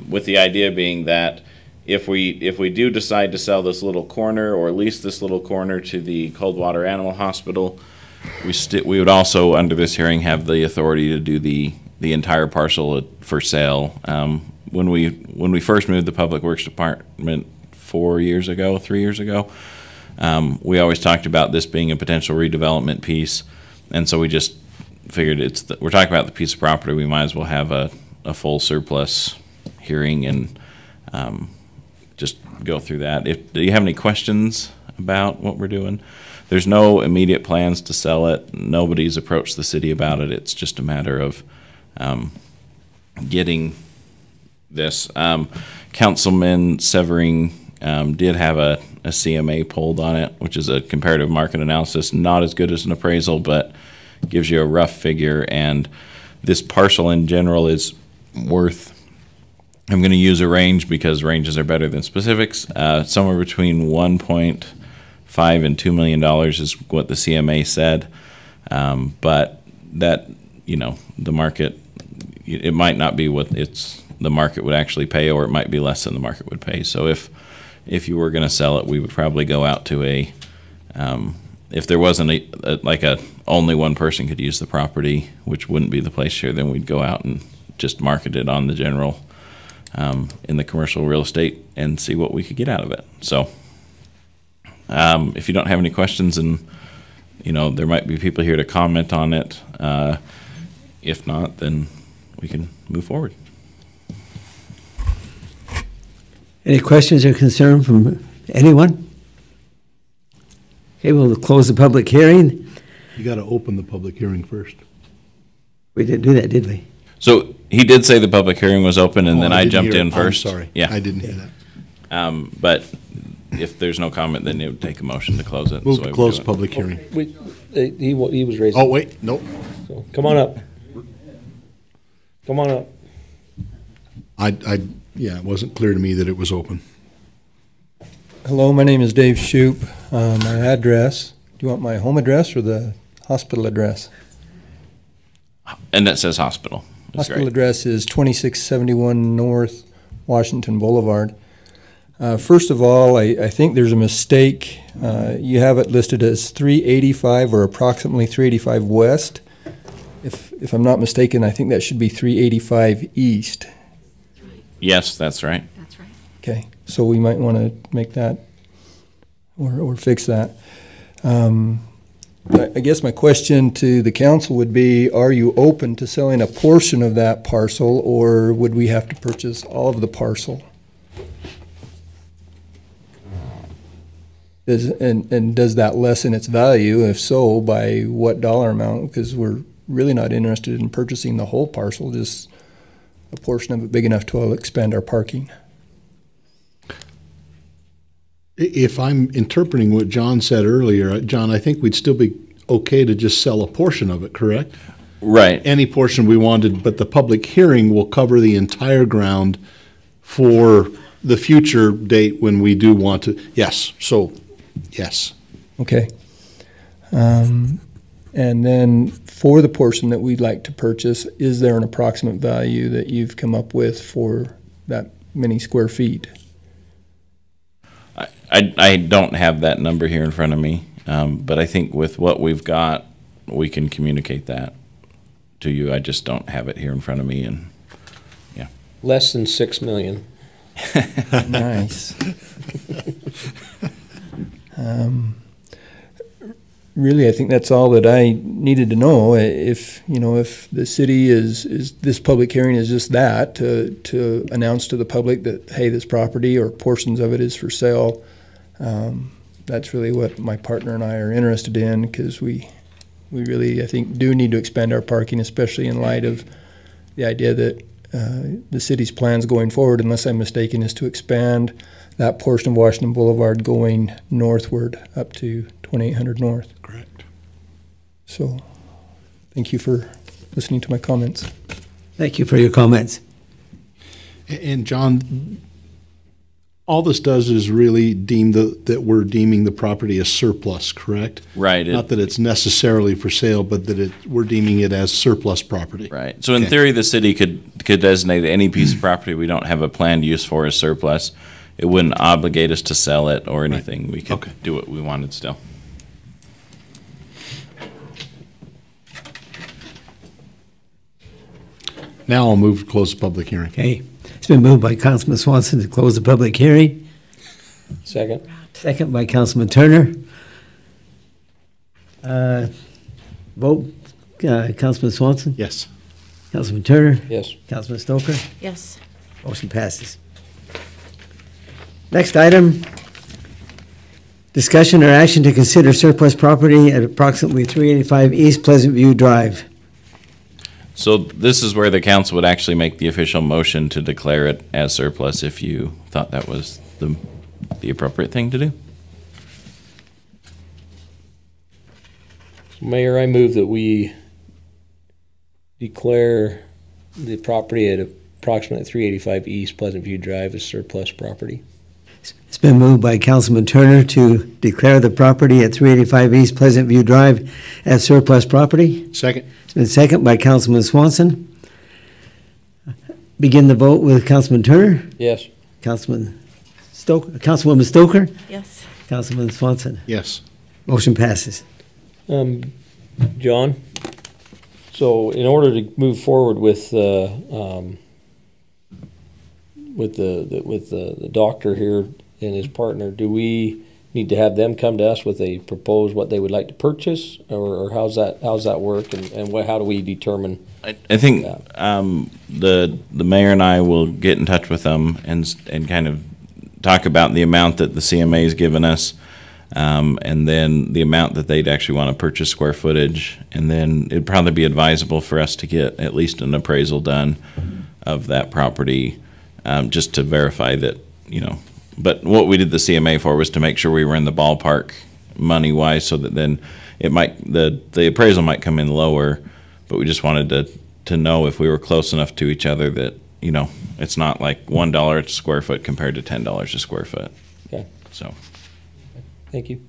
With the idea being that if we do decide to sell this little corner or lease this little corner to the Coldwater Animal Hospital, we would also, under this hearing, have the authority to do the entire parcel for sale. When we first moved the Public Works Department 3 years ago, we always talked about this being a potential redevelopment piece, and so we just figured we're talking about the piece of property. We might as well have a full surplus hearing and just go through that. Do you have any questions about what we're doing? There's no immediate plans to sell it. Nobody's approached the city about it. It's just a matter of getting this. Councilman Severing did have a CMA pulled on it, which is a comparative market analysis, not as good as an appraisal, but gives you a rough figure. And this parcel in general is worth, I'm going to use a range because ranges are better than specifics, somewhere between 1.5 and $2 million is what the CMA said. But that, the market, it might not be what the market would actually pay, or it might be less than the market would pay. So if you were going to sell it, we would probably go out to if there wasn't only one person could use the property, which wouldn't be the place here, then we'd go out and just market it on the general, in the commercial real estate, and see what we could get out of it. So if you don't have any questions, and there might be people here to comment on it, if not, then we can move forward. Any questions or concern from anyone? Okay, we'll close the public hearing. You got to open the public hearing first. We didn't do that, did we? So he did say the public hearing was open, and then I jumped in first. I'm sorry. Yeah. I didn't hear that. But if there's no comment, then it would take a motion to close it. Move So to I would close do it. public hearing. He was raising. Oh, wait, nope. So, come on up. Come on up. Yeah, it wasn't clear to me that it was open. Hello, my name is Dave Shoup. My address, do you want my home address or the hospital address? And that says hospital. That's Hospital great. address is 2671 North Washington Boulevard. First of all, I think there's a mistake. You have it listed as 385 or approximately 385 West. If I'm not mistaken, I think that should be 385 East. Yes, that's right. That's right. Okay, so we might want to make that or fix that. I guess my question to the council would be, are you open to selling a portion of that parcel, or would we have to purchase all of the parcel? Does that lessen its value? If so, by what dollar amount? Because we're really not interested in purchasing the whole parcel, just a portion of it big enough to expand our parking. If I'm interpreting what John said earlier, John, I think we'd still be okay to just sell a portion of it, correct? Right. Any portion we wanted, but the public hearing will cover the entire ground for the future date when we do want to. Yes, so, yes. Okay. And then for the portion that we'd like to purchase, is there an approximate value that you've come up with for that many square feet? I don't have that number here in front of me, but I think with what we've got, we can communicate that to you. I just don't have it here in front of me, and yeah. Less than $6 million. Nice. Really, I think that's all that I needed to know. If the city is this public hearing is just that to announce to the public that, hey, this property or portions of it is for sale. That's really what my partner and I are interested in, because we really, I think, do need to expand our parking, especially in light of the idea that the city's plans going forward, unless I'm mistaken, is to expand that portion of Washington Boulevard going northward up to 2800 North. Correct. So, thank you for listening to my comments. Thank you for your comments. And John, all this does is really deem that we're deeming the property as surplus, correct? Right. Not that it's necessarily for sale, but that we're deeming it as surplus property. Right. So in Okay. theory, the city could designate any piece of property we don't have a planned use for as surplus. It wouldn't obligate us to sell it or anything. We could Okay. do what we wanted still. Now I'll move to close the public hearing. Okay. It's been moved by Councilman Swanson to close the public hearing. Second. Second by Councilman Turner. Vote, Councilman Swanson, Yes. Councilman Turner, Yes. Councilman Stoker. Yes. Motion passes. Next item, discussion or action to consider surplus property at approximately 385 East Pleasant View Drive. So this is where the council would actually make the official motion to declare it as surplus if you thought that was the appropriate thing to do. Mayor, I move that we declare the property at approximately 385 East Pleasant View Drive as surplus property. It's been moved by Councilman Turner to declare the property at 385 East Pleasant View Drive as surplus property. Second. It's been seconded by Councilman Swanson. Begin the vote with Councilman Turner, Yes. Councilwoman Stoker, Yes. Councilman Swanson. Yes. Motion passes. John, so in order to move forward with the doctor here and his partner, do we need to have them come to us with a propose what they would like to purchase, or how's that work, and how do we determine? I think the mayor and I will get in touch with them and kind of talk about the amount that the CMA has given us, and then the amount that they'd actually want to purchase square footage, and then it'd probably be advisable for us to get at least an appraisal done of that property, just to verify that, But what we did the CMA for was to make sure we were in the ballpark money-wise, so that then it might the appraisal might come in lower, but we just wanted to know if we were close enough to each other that, it's not like $1 a square foot compared to $10 a square foot. Okay. So. Thank you.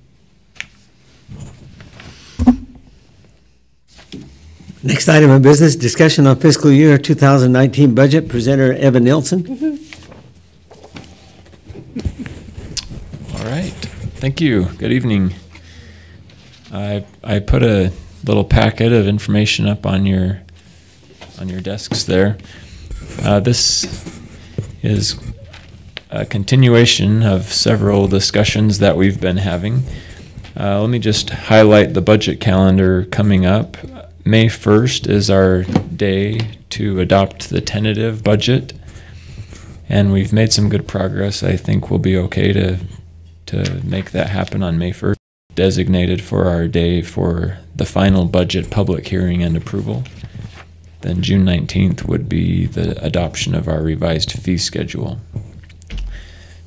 Next item of business, discussion on fiscal year 2019 budget. Presenter Evan Nilsson. All right. Thank you. Good evening. I put a little packet of information up on your desks there. This is a continuation of several discussions that we've been having. Let me just highlight the budget calendar coming up. May 1st is our day to adopt the tentative budget, and we've made some good progress. I think we'll be okay to make that happen on May 1st, designated for our day for the final budget public hearing and approval. Then June 19th would be the adoption of our revised fee schedule.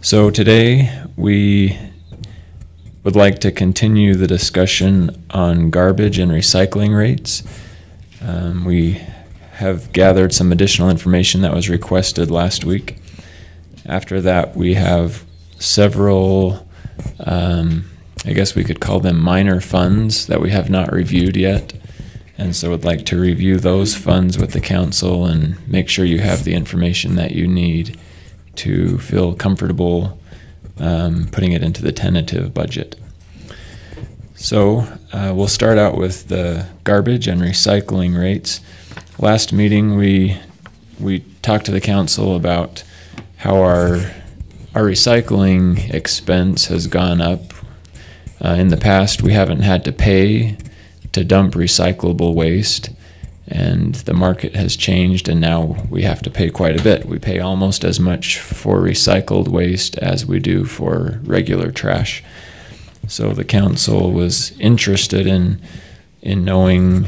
So today we would like to continue the discussion on garbage and recycling rates. We have gathered some additional information that was requested last week. After that, we have several, I guess we could call them minor funds that we have not reviewed yet. And so I'd like to review those funds with the council and make sure you have the information that you need to feel comfortable putting it into the tentative budget. So we'll start out with the garbage and recycling rates. Last meeting we talked to the council about how our recycling expense has gone up. In the past, we haven't had to pay to dump recyclable waste, and the market has changed, and now we have to pay quite a bit. We pay almost as much for recycled waste as we do for regular trash. So the council was interested in knowing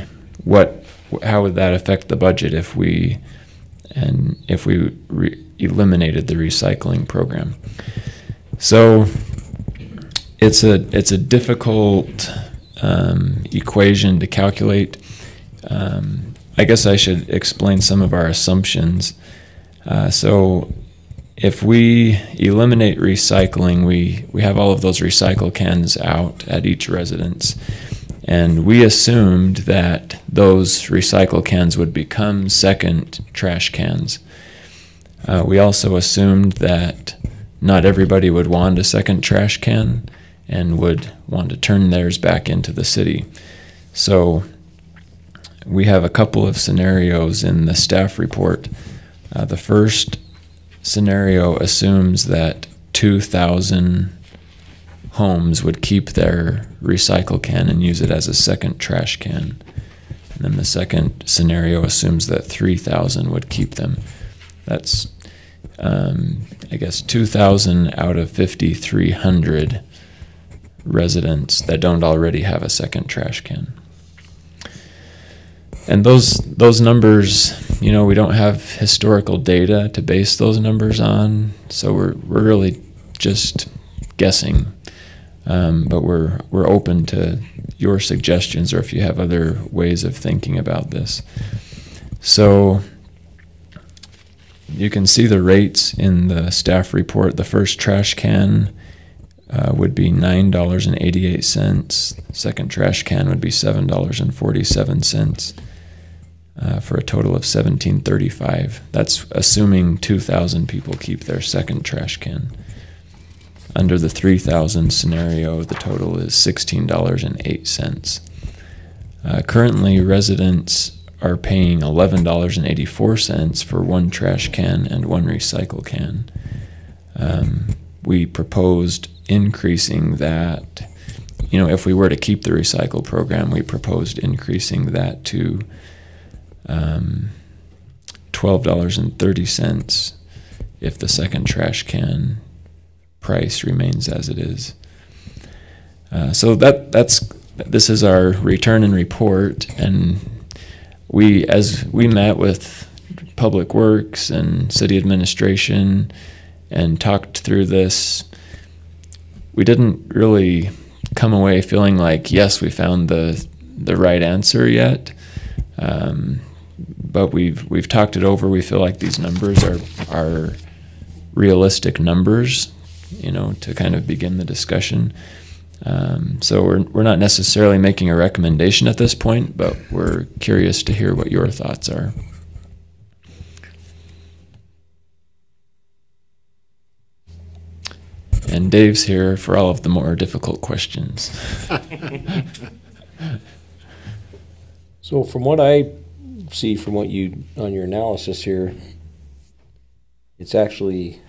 how would that affect the budget if we eliminated the recycling program. So it's a difficult equation to calculate. I guess I should explain some of our assumptions. So if we eliminate recycling, we have all of those recycle cans out at each residence. And we assumed that those recycle cans would become second trash cans. We also assumed that not everybody would want a second trash can and would want to turn theirs back into the city. So we have a couple of scenarios in the staff report. The first scenario assumes that 2,000 homes would keep their recycle can and use it as a second trash can. And then the second scenario assumes that 3,000 would keep them. That's, I guess, 2,000 out of 5,300 residents that don't already have a second trash can. And those numbers, we don't have historical data to base those numbers on, so we're really just guessing. But we're open to your suggestions, or if you have other ways of thinking about this. So you can see the rates in the staff report. The first trash can would be $9.88. Second trash can would be $7.47. For a total of $17.35. That's assuming 2,000 people keep their second trash can. Under the 3,000 scenario, the total is $16.08. Currently, residents are paying $11.84 for one trash can and one recycle can. We proposed increasing that. If we were to keep the recycle program, we proposed increasing that to $12.30 if the second trash can price remains as it is. So this is our return and report, and as we met with Public Works and City Administration and talked through this, we didn't really come away feeling like, yes, we found the right answer yet. But we've talked it over. We feel like these numbers are realistic numbers, to kind of begin the discussion. So we're not necessarily making a recommendation at this point, but we're curious to hear what your thoughts are. And Dave's here for all of the more difficult questions. So from what I see from what you on your analysis here, it's actually,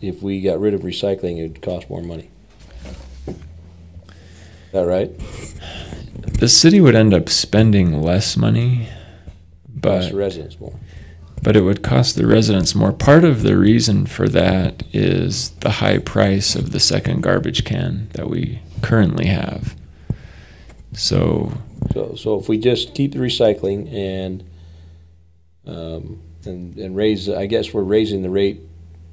if we got rid of recycling, it would cost more money. Is that right? The city would end up spending less money, Cost the residents more. but it would cost the residents more. Part of the reason for that is the high price of the second garbage can that we currently have. So if we just keep the recycling and raise, I guess we're raising the rate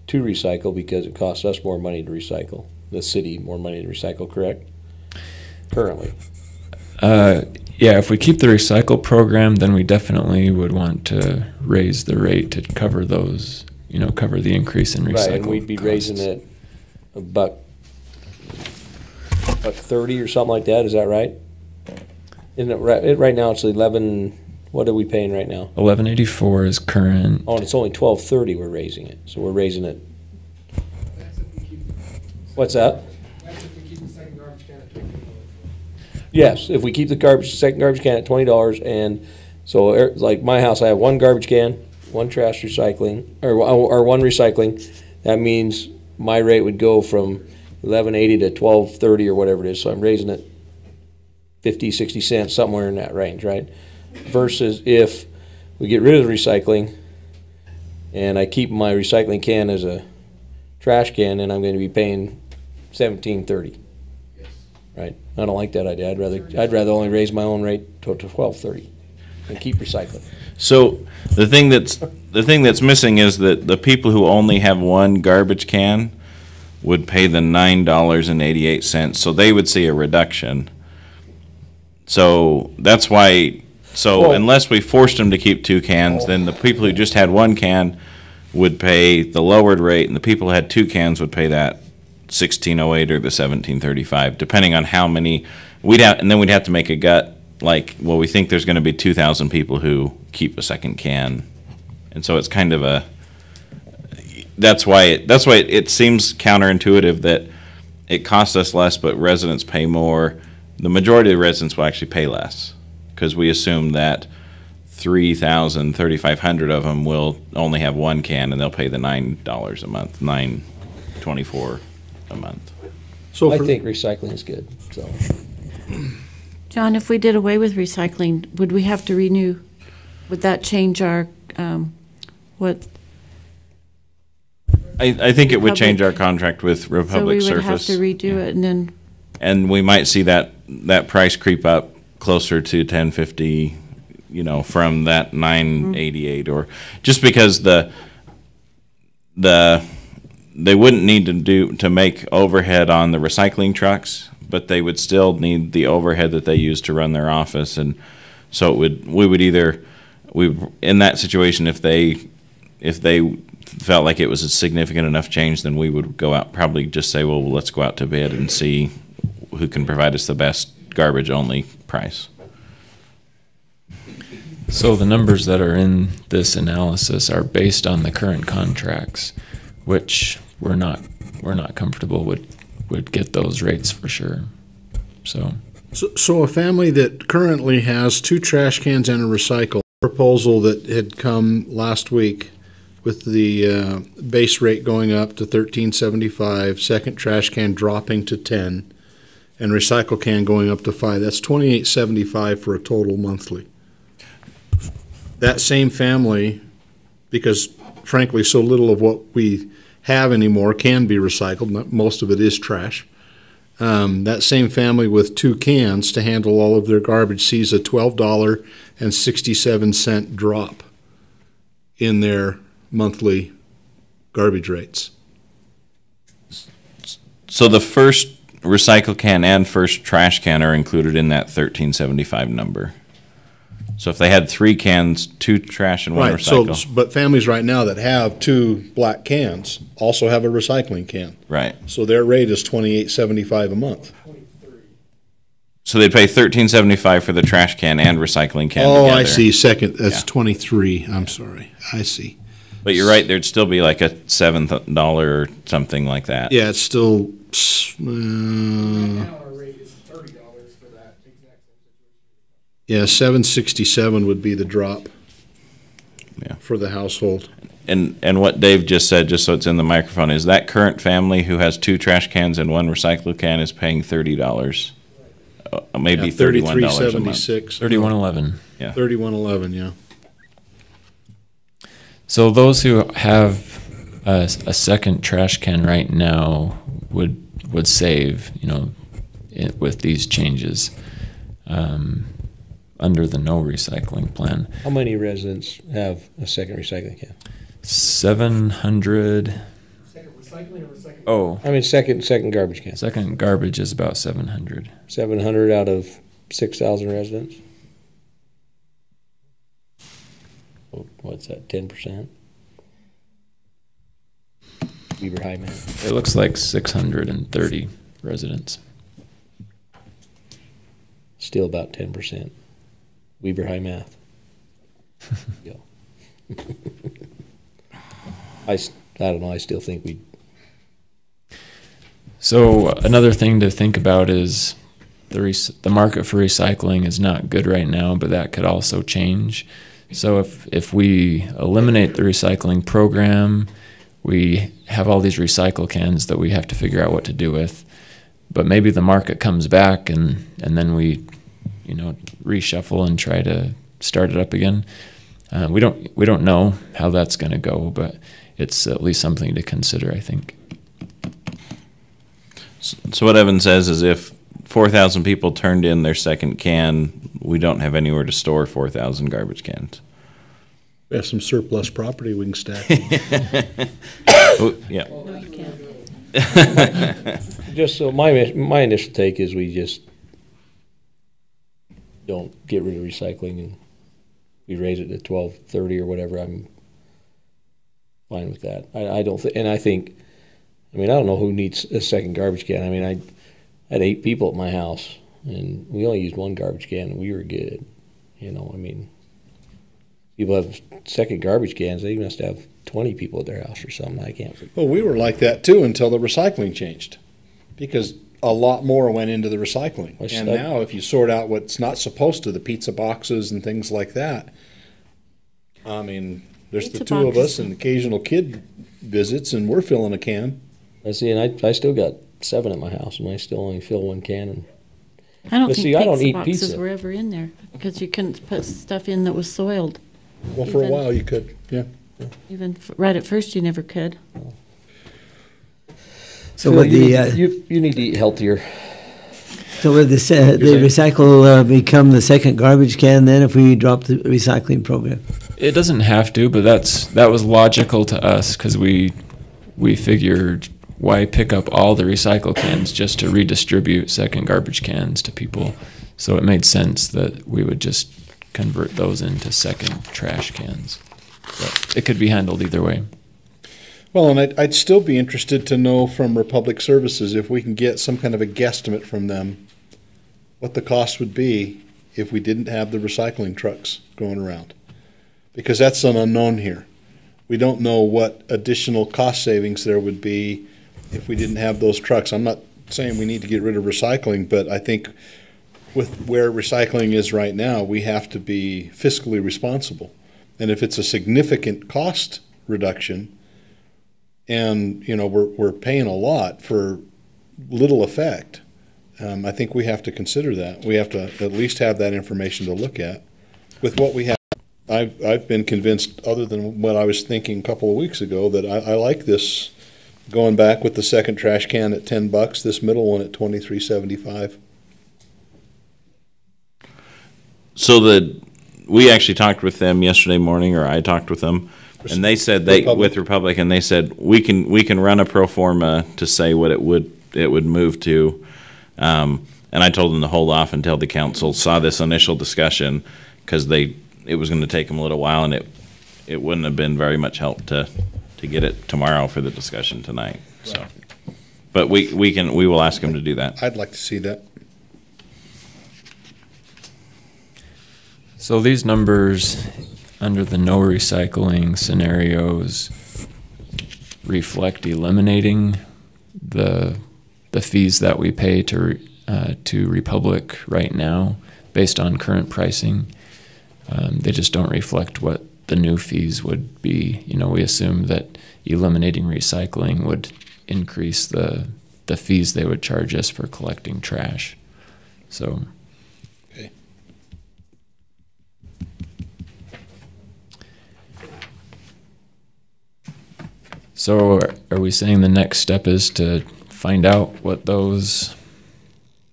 to recycle because it costs us more money to recycle, the city more money to recycle, correct? Currently. Yeah, if we keep the recycle program, then we definitely would want to raise the rate to cover those, cover the increase in recycle. Right, and we'd be costs. raising it $1.30 or something like that. Is that right? Isn't it right? Right now it's 11. What are we paying right now? $11.84 is current. Oh, and it's only $12.30. We're raising it, so we're raising it. What's that? That's if we keep the second garbage can at $20. Yes, if we keep the second garbage can at $20, and so like my house, I have one garbage can, one trash recycling, or one recycling. That means my rate would go from $11.80 to $12.30 or whatever it is. So I'm raising it 50, 60 cents, somewhere in that range, right? Versus if we get rid of the recycling and I keep my recycling can as a trash can, and I'm going to be paying $17.30. Right? I don't like that idea. I'd rather only raise my own rate to $12.30 and keep recycling. So the thing that's missing is that the people who only have one garbage can would pay the $9.88. So they would see a reduction. So that's why. So unless we forced them to keep two cans, then the people who just had one can would pay the lowered rate, and the people who had two cans would pay that $16.08 or the $17.35, depending on how many and then we'd have to make a gut, like, well, we think there's going to be 2,000 people who keep a second can, and so it's kind of that's why it seems counterintuitive that it costs us less, but residents pay more. The majority of the residents will actually pay less because we assume that 3,500 of them will only have one can, and they'll pay the $9 a month, $9.24 a month. So I think recycling is good. So John, if we did away with recycling, would we have to renew? Would that change our, what? I think it would Republic. change our contract with Republic So we would have Surface. to redo it and then, And we might see that price creep up closer to 1050, from that 988, or just because they wouldn't need to make overhead on the recycling trucks, but they would still need the overhead that they use to run their office. And so in that situation, if they felt like it was a significant enough change, then we would go out, probably just say, well, let's go out to bid and see who can provide us the best garbage only price. So the numbers that are in this analysis are based on the current contracts, which we're not comfortable would get those rates for sure. So a family that currently has 2 trash cans and a recycle proposal that had come last week with the base rate going up to $13.75, second trash can dropping to $10, and recycle can going up to $5. That's $28.75 for a total monthly. That same family, because frankly so little of what we have anymore can be recycled, most of it is trash. That same family with 2 cans to handle all of their garbage sees a $12.67 drop in their monthly garbage rates. So the first recycle can and first trash can are included in that $13.75 number. So if they had 3 cans, 2 trash and 1 recycle. So, but families right now that have 2 black cans also have a recycling can. Right. So their rate is $28.75 a month. So they'd pay $13.75 for the trash can and recycling can Oh, together. I see. Second, that's Yeah. 23. I'm sorry. I see. But you're right, there'd still be like a $7 or something like that. Yeah, it's still. Now our rate is $30 for that exact same situation. Yeah, $7.67 would be the drop. Yeah. For the household. And what Dave just said, just so it's in the microphone, is that current family who has 2 trash cans and 1 recycle can is paying $30. Maybe $31 a month. $33.76. $31.11. Yeah. $31.11. Yeah. So those who have a second trash can right now would save, with these changes under the no recycling plan. How many residents have a second recycling can? 700. Second recycling or second? Oh, I mean, second garbage can. second garbage is about 700. 700 out of 6,000 residents. What's that? 10%. Weaver High man. It looks like 630 residents. Still about 10%. Weaver High math. Go. I don't know. I still think we. So another thing to think about is the market for recycling is not good right now, but that could also change. So if we eliminate the recycling program, we have all these recycle cans that we have to figure out what to do with. But maybe the market comes back and then we, reshuffle and try to start it up again. We don't know how that's going to go, but it's at least something to consider, I think. So what Evan says is if 4,000 people turned in their second can, we don't have anywhere to store 4,000 garbage cans. We have some surplus property we can stack. Oh, yeah. no, you can't. Just so my initial take is we just don't get rid of recycling and we raise it to $12.30 or whatever. I'm fine with that. I don't think, and I think, I don't know who needs a second garbage can. I had 8 people at my house and we only used 1 garbage can and we were good. People have second garbage cans. They must have 20 people at their house or something. I can't figure. Well, we were like that too until the recycling changed, because a lot more went into the recycling. And now if you sort out what's not supposed to, the pizza boxes and things like that, there's Pizza the 2 of boxes. us and occasional kid visits and we're filling a can. I see, and I still got 7 at my house and I still only fill 1 can. And I don't But think see, I don't pizza eat boxes pizza. were ever in there because you couldn't put stuff in that was soiled. Well, for a Even- while you could, yeah. Even right at first, you never could. So Phil, would you need to eat healthier. so would the recycle become the second garbage can then if we drop the recycling program? It doesn't have to, but that was logical to us because we figured why pick up all the recycle cans just to redistribute second garbage cans to people. So it made sense that we would just convert those into second trash cans. But it could be handled either way. Well, and I'd still be interested to know from Republic Services if we can get some kind of a guesstimate from them what the cost would be if we didn't have the recycling trucks going around. Because that's an unknown here. We don't know what additional cost savings there would be if we didn't have those trucks. I'm not saying we need to get rid of recycling, but I think with where recycling is right now, we have to be fiscally responsible. And if it's a significant cost reduction, and we're paying a lot for little effect, I think we have to consider that. We have to at least have that information to look at. With what we have, I've been convinced, other than what I was thinking a couple of weeks ago, that I like this going back with the second trash can at $10, this middle one at $23.75. So we actually talked with them yesterday morning, or I talked with them, and they said with Republic, and they said we can run a pro forma to say what it would move to, and I told them to hold off until the council saw this initial discussion because it was going to take them a little while, and it wouldn't have been very much help to get it tomorrow for the discussion tonight. So, but we will ask them to do that. I'd like to see that. So these numbers under the no recycling scenarios reflect eliminating the fees that we pay to Republic right now based on current pricing. They just don't reflect what the new fees would be. We assume that eliminating recycling would increase the fees they would charge us for collecting trash. So. Okay. So are we saying the next step is to find out what those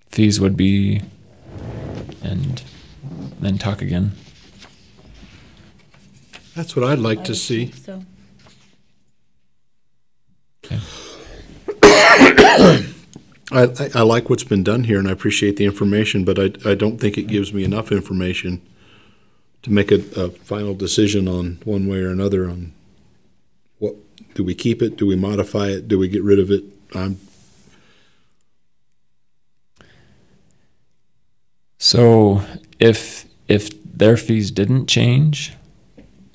fees would be and then talk again? That's what I'd like to see. So. Okay. I like what's been done here, and I appreciate the information, but I don't think it gives me enough information to make a final decision on one way or another on what, do we keep it, do we modify it, do we get rid of it? So if their fees didn't change,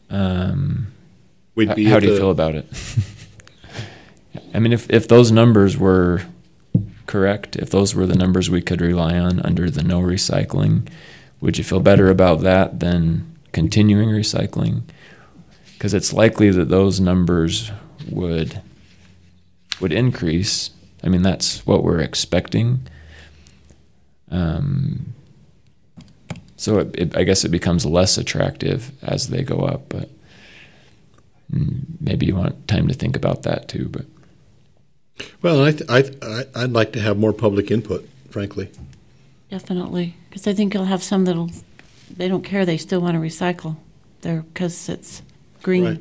how do you feel about it? I mean, if those numbers were correct, if those were the numbers we could rely on under the no recycling, would you feel better about that than continuing recycling? Because it's likely that those numbers would increase. I mean, that's what we're expecting. So I guess it becomes less attractive as they go up, but maybe you want time to think about that too. But well, I'd like to have more public input, frankly. Definitely, because I think you'll have some they don't care, they still want to recycle there because it's green. Right.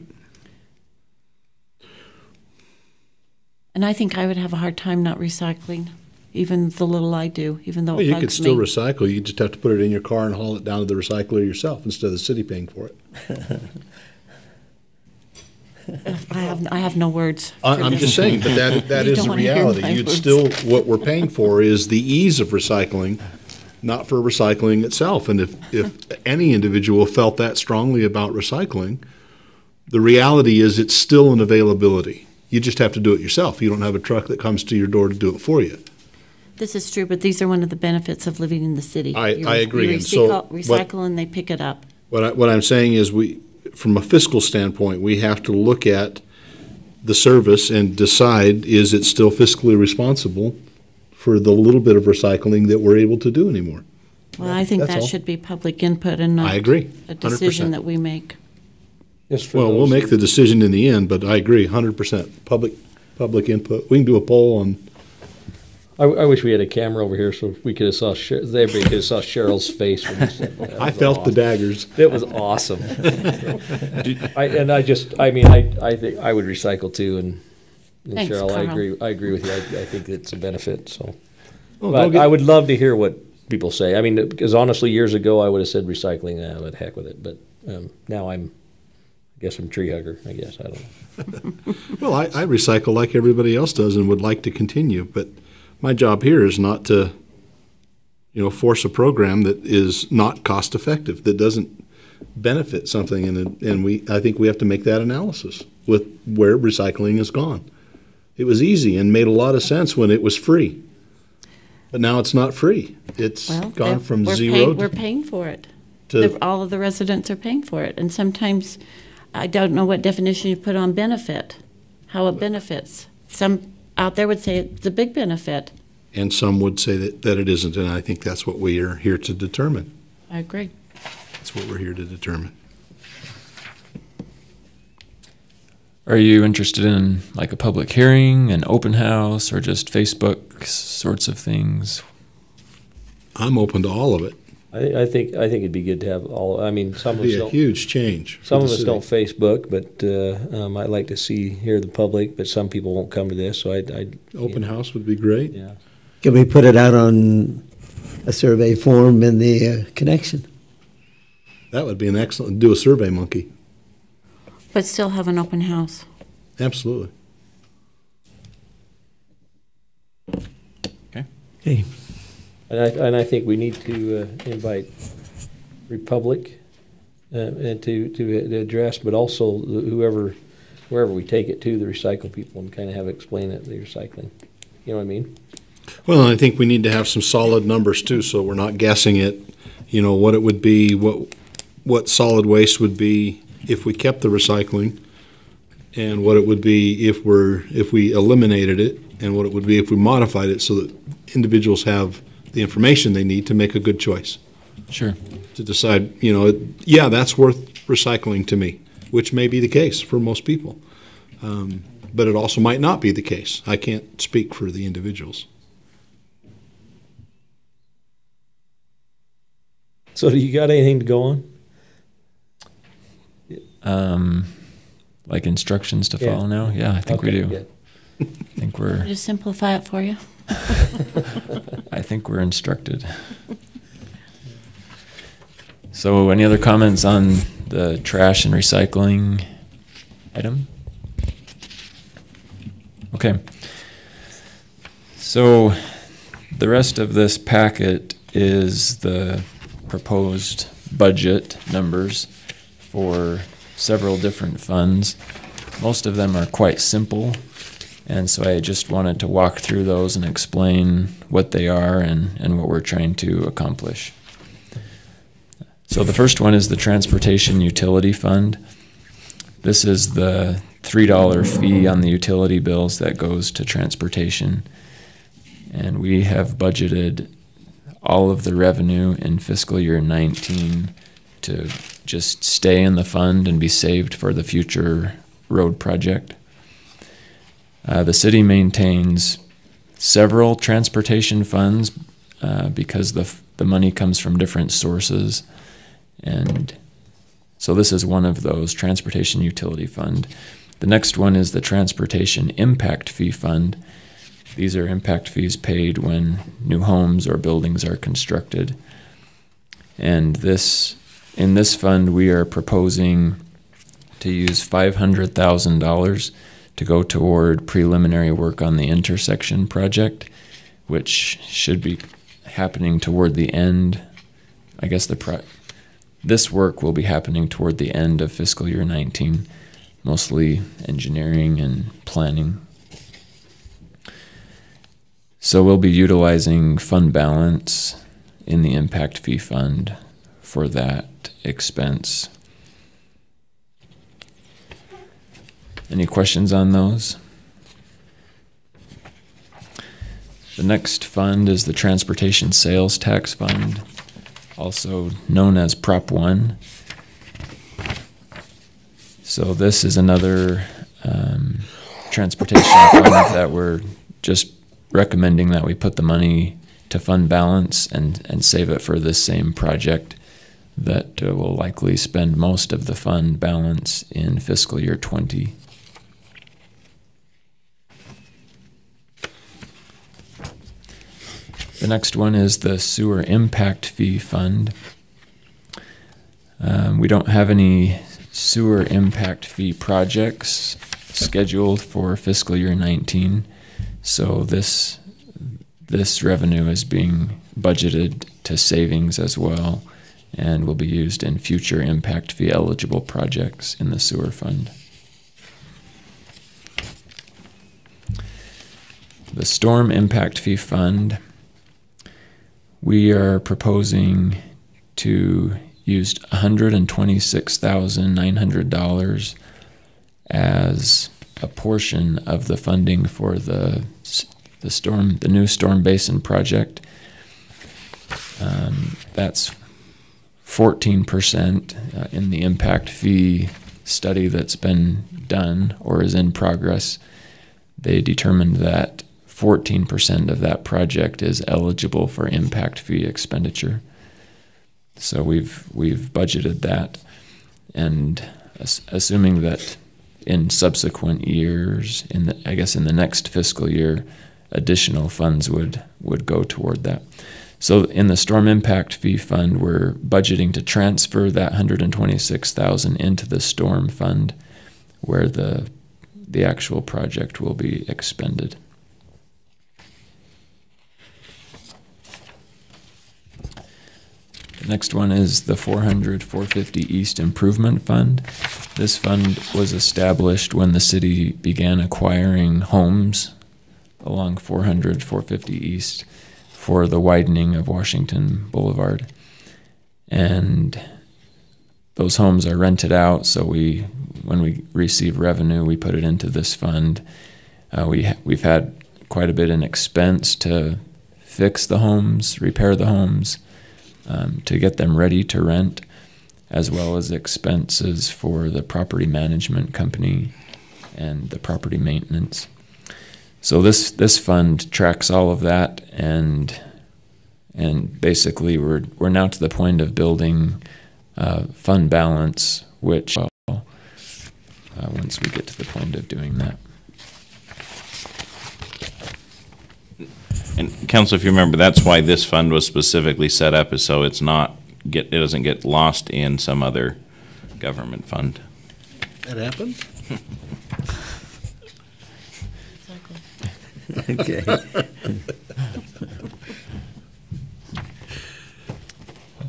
And I think I would have a hard time not recycling, even the little I do, even though Well, it you bugs could still me. recycle. You just have to put it in your car and haul it down to the recycler yourself instead of the city paying for it. I have no words. I'm just saying, but that You is don't the wanna hear reality. my You'd words. still, what we're paying for is the ease of recycling, not for recycling itself. And if any individual felt that strongly about recycling, the reality is it's still an availability. You just have to do it yourself. You don't have a truck that comes to your door to do it for you. This is true, but these are one of the benefits of living in the city. I agree, You and so recycle and they pick it up. What I'm saying is from a fiscal standpoint, we have to look at the service and decide, is it still fiscally responsible for the little bit of recycling that we're able to do anymore. Well, I think That's that all. should be public input and not I agree, a decision 100%. that we make. Just for Well, we'll those make who- the decision in the end, but I agree, 100%. Public input. We can do a poll on, I wish we had a camera over here so we could have saw everybody could have saw Cheryl's face when you said that. I felt the daggers. It was awesome. I think I would recycle too, and Thanks, Cheryl, Carl. I agree with you. I think it's a benefit. So, Oh, but don't get- I would love to hear what people say. I mean, because honestly, years ago I would have said recycling. What the heck with it. But now I guess I'm a tree hugger. I guess I don't know. Well, I recycle like everybody else does and would like to continue, but my job here is not to, force a program that is not cost effective, that doesn't benefit something, and I think we have to make that analysis with where recycling has gone. It was easy and made a lot of sense when it was free, but now it's not free. It's Well, gone from we're zero we're paying for it. to All of the residents are paying for it, and sometimes I don't know what definition you put on benefit, how it benefits. Some out there would say it's a big benefit. and some would say that it isn't, and I think that's what we are here to determine. I agree. That's what we're here to determine. Are you interested in like a public hearing, an open house, or just Facebook sorts of things? I'm open to all of it. I think it'd be good to have all. I mean, some It'd of us be a don't. huge change. for Some the of us city. don't Facebook, but I'd like to hear the public. But some people won't come to this, so Open house would be great. Yeah. Can we put it out on a survey form in the connection? That would be an excellent, do a survey monkey. But still have an open house. Absolutely. Okay. And I think we need to invite Republic and to address, but also wherever we take it to, the recycle people, and kind of have explain it, the recycling. You know what I mean? Well, I think we need to have some solid numbers too, so we're not guessing it, what it would be, what solid waste would be if we kept the recycling, and what it would be if we eliminated it, and what it would be if we modified it so that individuals have the information they need to make a good choice. Sure. To decide, yeah, that's worth recycling to me, which may be the case for most people. But it also might not be the case. I can't speak for the individuals. So, do you got anything to go on? Like instructions to follow now? Yeah, I think we Okay, do. good. I think we're Just simplify it for you. I think we're instructed. So, any other comments on the trash and recycling item? Okay. So, the rest of this packet is the proposed budget numbers for several different funds. Most of them are quite simple, and so I just wanted to walk through those and explain what they are and what we're trying to accomplish. So the first one is the Transportation Utility Fund. This is the $3 fee on the utility bills that goes to transportation. And we have budgeted all of the revenue in fiscal year 19 to just stay in the fund and be saved for the future road project. The city maintains several transportation funds because the money comes from different sources. And so this is one of those, Transportation Utility Fund. The next one is the Transportation Impact Fee Fund. These are impact fees paid when new homes or buildings are constructed. And in this fund, we are proposing to use $500,000 to go toward preliminary work on the intersection project, which should be happening toward the end. I guess this work will be happening toward the end of fiscal year 19, mostly engineering and planning. So we'll be utilizing fund balance in the impact fee fund for that expense. Any questions on those? The next fund is the Transportation Sales Tax Fund, also known as Prop 1. So this is another transportation fund that we're just recommending that we put the money to fund balance and save it for this same project that will likely spend most of the fund balance in fiscal year 20. The next one is the Sewer Impact Fee Fund. We don't have any sewer impact fee projects scheduled for fiscal year 19, so this revenue is being budgeted to savings as well and will be used in future impact fee eligible projects in the sewer fund. The Storm Impact Fee Fund, we are proposing to use $126,900 as a portion of the funding for the new storm basin project. That's 14% in the impact fee study that's been done or is in progress. They determined that 14% of that project is eligible for impact fee expenditure. So we've budgeted that, and assuming that in subsequent years, in the next fiscal year, additional funds would go toward that. So in the Storm Impact Fee Fund, we're budgeting to transfer that $126,000 into the Storm Fund, where the actual project will be expended. The next one is the 450 East Improvement Fund. This fund was established when the city began acquiring homes along 450 East for the widening of Washington Boulevard. And those homes are rented out, so when we receive revenue, we put it into this fund. We've had quite a bit in expense to fix the homes, repair the homes, to get them ready to rent, as well as expenses for the property management company and the property maintenance. So this fund tracks all of that, and basically we're now to the point of building fund balance, which once we get to the point of doing that. And Council, if you remember, that's why this fund was specifically set up, is so it doesn't get lost in some other government fund. That happens? Okay.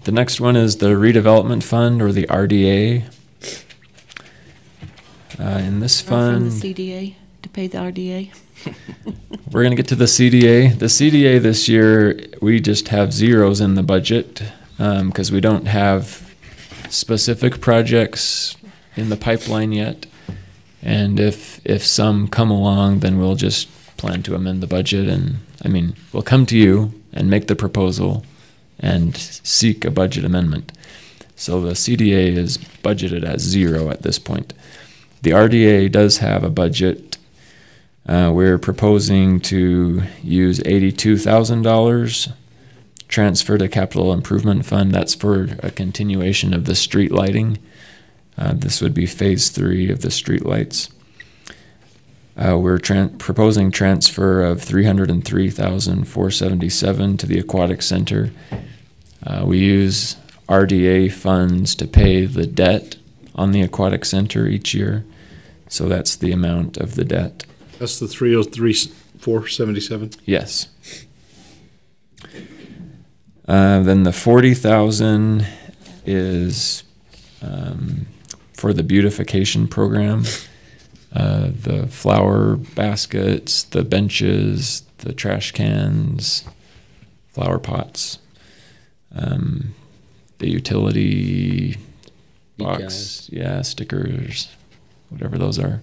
The next one is the Redevelopment Fund, or the RDA. In this fund, From the CDA to pay the RDA. we're going to get to the CDA. The CDA this year, we just have zeros in the budget because we don't have specific projects in the pipeline yet. And if some come along, then we'll just plan to amend the budget. And we'll come to you and make the proposal and seek a budget amendment. So the CDA is budgeted at 0 at this point. The RDA does have a budget. We're proposing to use $82,000 transfer to Capital Improvement Fund. That's for a continuation of the street lighting. This would be phase 3 of the street lights. We're proposing transfer of $303,477 to the Aquatic Center. We use RDA funds to pay the debt on the Aquatic Center each year. So that's the amount of the debt. That's the 303,477? Yes. Then the $40,000 is for the beautification program. The flower baskets, the benches, the trash cans, flower pots, the utility box, stickers, whatever those are.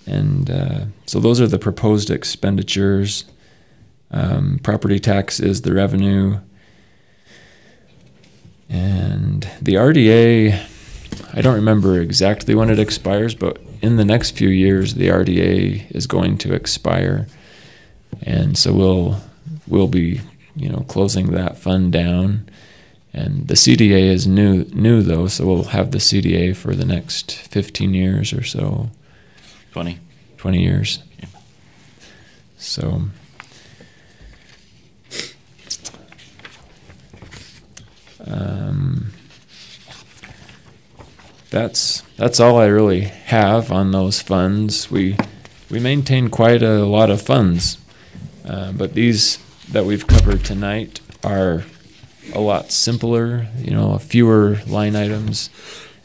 And so those are the proposed expenditures. Property tax is the revenue. And the RDA, I don't remember exactly when it expires, but in the next few years, the RDA is going to expire. And so we'll be, closing that fund down. And the CDA is new though, so we'll have the CDA for the next 15 years or so. 20 years. Okay. So that's all I really have on those funds. We maintain quite a lot of funds, but these that we've covered tonight are a lot simpler, fewer line items,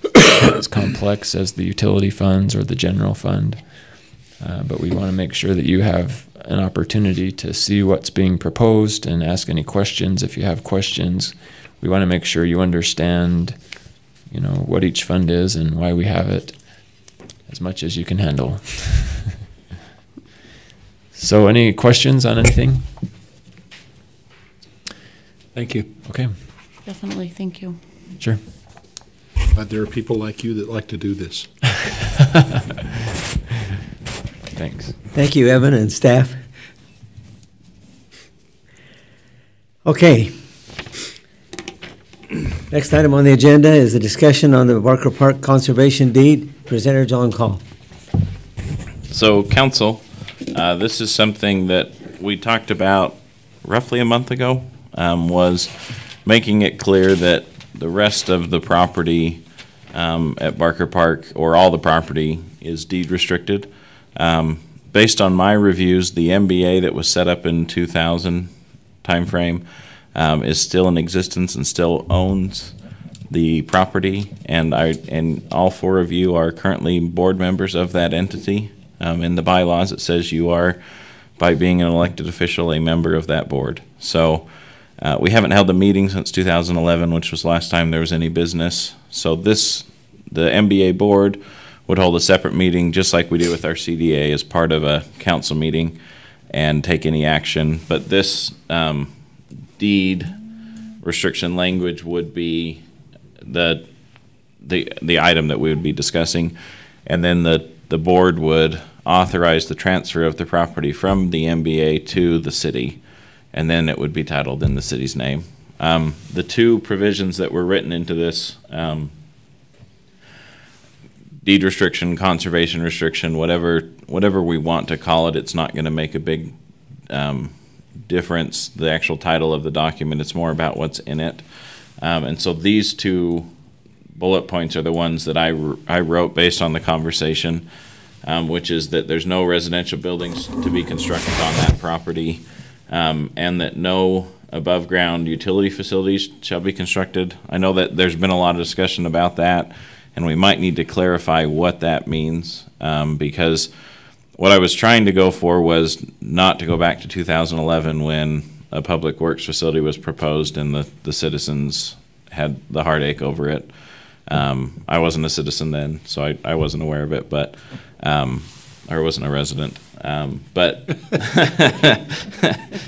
not as complex as the utility funds or the general fund. But we want to make sure that you have an opportunity to see what's being proposed and ask any questions. If you have questions, we want to make sure you understand, what each fund is and why we have it as much as you can handle. So any questions on anything? Thank you. Okay. Definitely, thank you. Sure. But there are people like you that like to do this. Thanks. Thank you, Evan and staff. Okay. Next item on the agenda is the discussion on the Barker Park Conservation Deed. Presenter John Call. So, council, this is something that we talked about roughly a month ago, was making it clear that the rest of the property at Barker Park, or all the property, is deed restricted. Based on my reviews, the MBA that was set up in 2000 timeframe is still in existence and still owns the property, and all four of you are currently board members of that entity. In the bylaws, it says you are, by being an elected official, a member of that board. So we haven't held a meeting since 2011, which was the last time there was any business. So the MBA board would hold a separate meeting, just like we do with our CDA, as part of a council meeting, and take any action. But this deed restriction language would be the item that we would be discussing, and then the board would authorize the transfer of the property from the MBA to the city, and then it would be titled in the city's name. The two provisions that were written into this, deed restriction, conservation restriction, whatever we want to call it, it's not going to make a big difference, the actual title of the document. It's more about what's in it. And so these two bullet points are the ones that I wrote based on the conversation, which is that there's no residential buildings to be constructed on that property, and that no above-ground utility facilities shall be constructed. I know that there's been a lot of discussion about that, and we might need to clarify what that means, because what I was trying to go for was not to go back to 2011 when a public works facility was proposed and the citizens had the heartache over it. I wasn't a citizen then, so I wasn't aware of it, but I wasn't a resident. But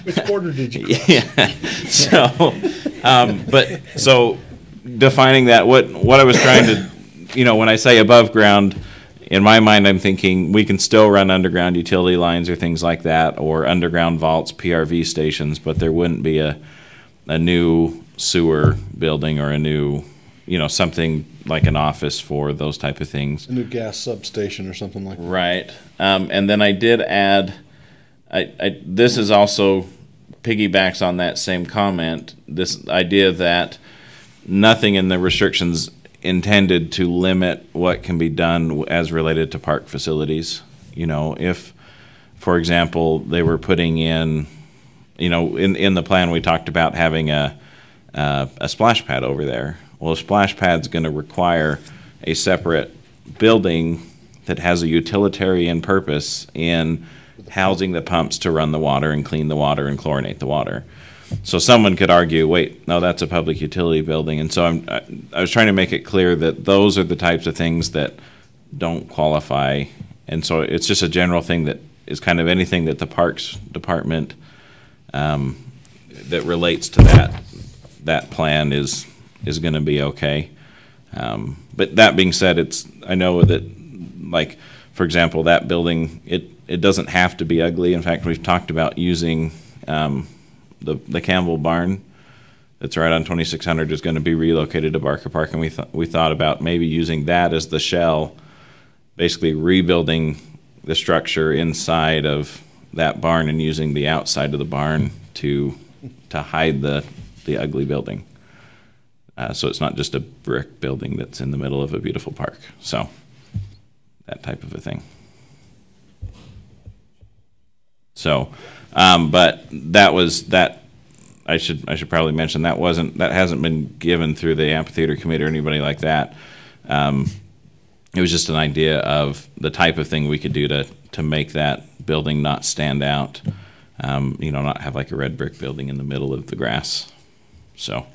Which border did you cross? Yeah. So defining that, what I was trying to, when I say above ground, in my mind, I'm thinking we can still run underground utility lines or things like that, or underground vaults, PRV stations, but there wouldn't be a new sewer building or a new, something like an office for those type of things. A new gas substation or something like that. Right. And then I did add, this is also piggybacks on that same comment, this idea that nothing in the restrictions intended to limit what can be done as related to park facilities. If, for example, they were putting in, in the plan we talked about having a splash pad over there. Well, a splash pad's going to require a separate building that has a utilitarian purpose in housing the pumps to run the water and clean the water and chlorinate the water. So someone could argue, wait, no, that's a public utility building. And so I was trying to make it clear that those are the types of things that don't qualify And so it's just a general thing that is kind of anything that the Parks Department that relates to that plan is going to be okay. But that being said, I know that, like, for example, that building, it doesn't have to be ugly. In fact, we've talked about using the Campbell barn that's right on 2600 is going to be relocated to Barker Park, and we thought about maybe using that as the shell, basically rebuilding the structure inside of that barn and using the outside of the barn to hide the ugly building. So it's not just a brick building that's in the middle of a beautiful park. So that type of a thing. So, but that I should probably mention that hasn't been given through the amphitheater committee or anybody like that. It was just an idea of the type of thing we could do to make that building not stand out. Not have like a red brick building in the middle of the grass. So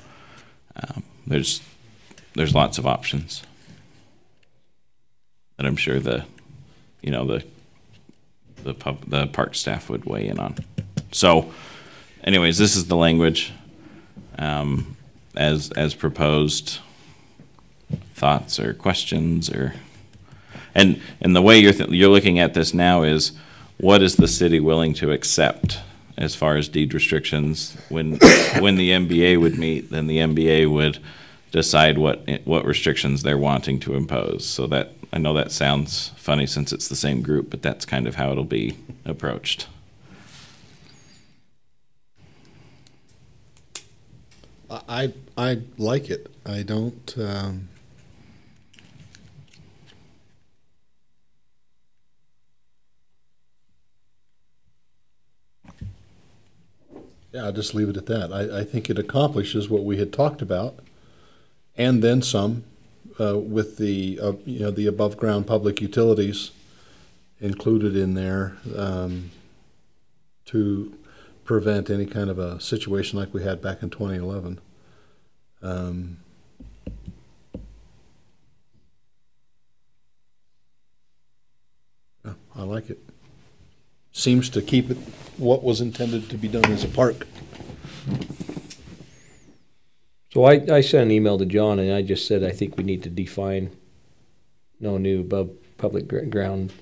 there's lots of options that I'm sure the park staff would weigh in on. So, anyways, this is the language as proposed. Thoughts or questions and the way you're looking at this now is, what is the city willing to accept as far as deed restrictions? When the MBA would meet, then the MBA would decide what restrictions they're wanting to impose. So that, I know that sounds funny since it's the same group, but that's kind of how it'll be approached. I like it. I don't. Yeah, I'll just leave it at that. I think it accomplishes what we had talked about, and then some, with the the above ground public utilities included in there to prevent any kind of a situation like we had back in 2011. Yeah, I like it. Seems to keep it what was intended to be done as a park. So I sent an email to John, and I just said I think we need to define no new above public ground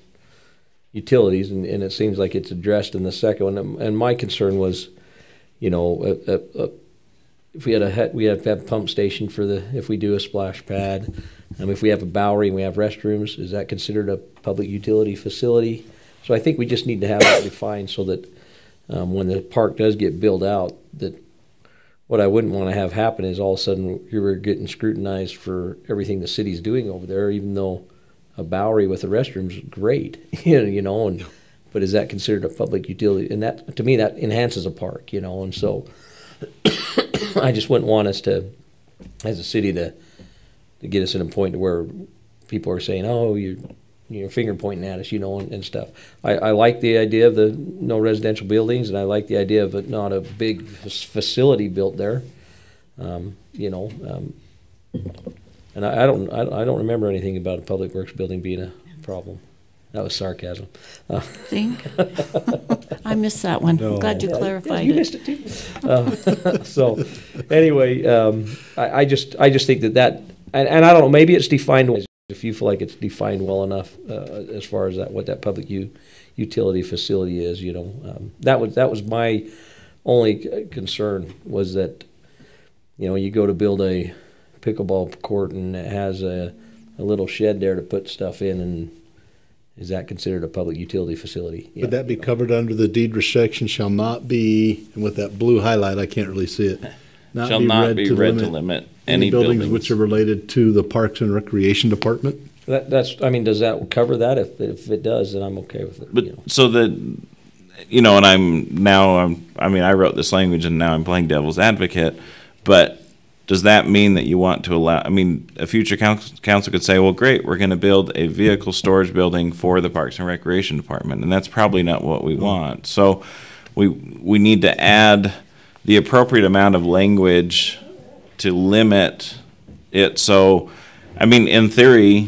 utilities, and it seems like it's addressed in the second one. And my concern was, if we have to have a pump station if we do a splash pad, if we have a Bowery and we have restrooms, is that considered a public utility facility? So I think we just need to have that defined so that when the park does get built out, that what I wouldn't want to have happen is all of a sudden you're getting scrutinized for everything the city's doing over there, even though a Bowery with a restroom is great, but is that considered a public utility? And that, to me, that enhances a park, and so I just wouldn't want us to, as a city, to get us in a point where people are saying, oh, you're finger pointing at us, and stuff. I like the idea of the no residential buildings, and I like the idea of it not a big facility built there, And I don't remember anything about a public works building being a problem. That was sarcasm. Think? I missed that one. No. Glad you clarified You it. missed it too. So, anyway, I just think that and I don't know, maybe it's defined, if you feel like it's defined well enough as far as what that public utility facility is, that was my only concern, was that, you go to build a pickleball court and it has a little shed there to put stuff in, and is that considered a public utility facility? Would that be covered under the deed restriction? Shall not be, and with that blue highlight, I can't really see it. Shall not be read to limit any buildings which are related to the Parks and Recreation Department. Does that cover that? If it does, then I'm okay with it. But so that, and I wrote this language and now I'm playing devil's advocate, but does that mean that you want to allow, a future council could say, well, great, we're going to build a vehicle storage building for the Parks and Recreation Department, and that's probably not what we want. So we need to add the appropriate amount of language to limit it. So, in theory,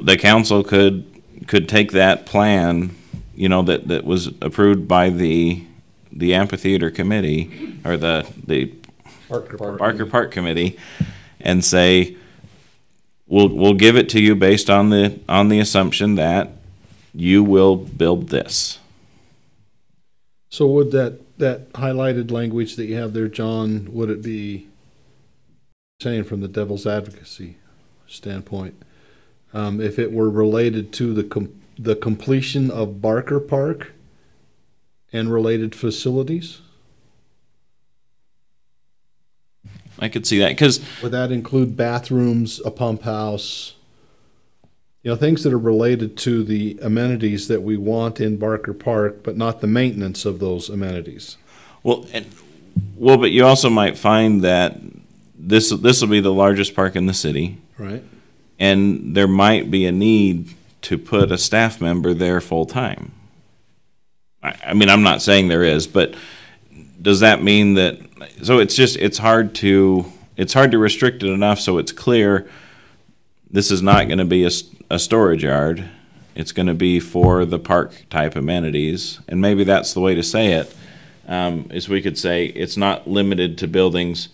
the council could could take that plan, you know, that was approved by the amphitheater committee, or the Barker Park Committee, and say, we'll give it to you based on the assumption that you will build this. So would that highlighted language that you have there, John, would it be saying from the devil's advocacy standpoint, if it were related to the completion of Barker Park and related facilities? I could see that, because would that include bathrooms, a pump house, things that are related to the amenities that we want in Barker Park, but not the maintenance of those amenities? Well, but you also might find that this will be the largest park in the city, right? And there might be a need to put a staff member there full time. I mean, I'm not saying there is, but does that mean that? So it's hard to restrict it enough so it's clear. This is not going to be a storage yard. It's going to be for the park type amenities, and maybe that's the way to say it. Is we could say it's not limited to buildings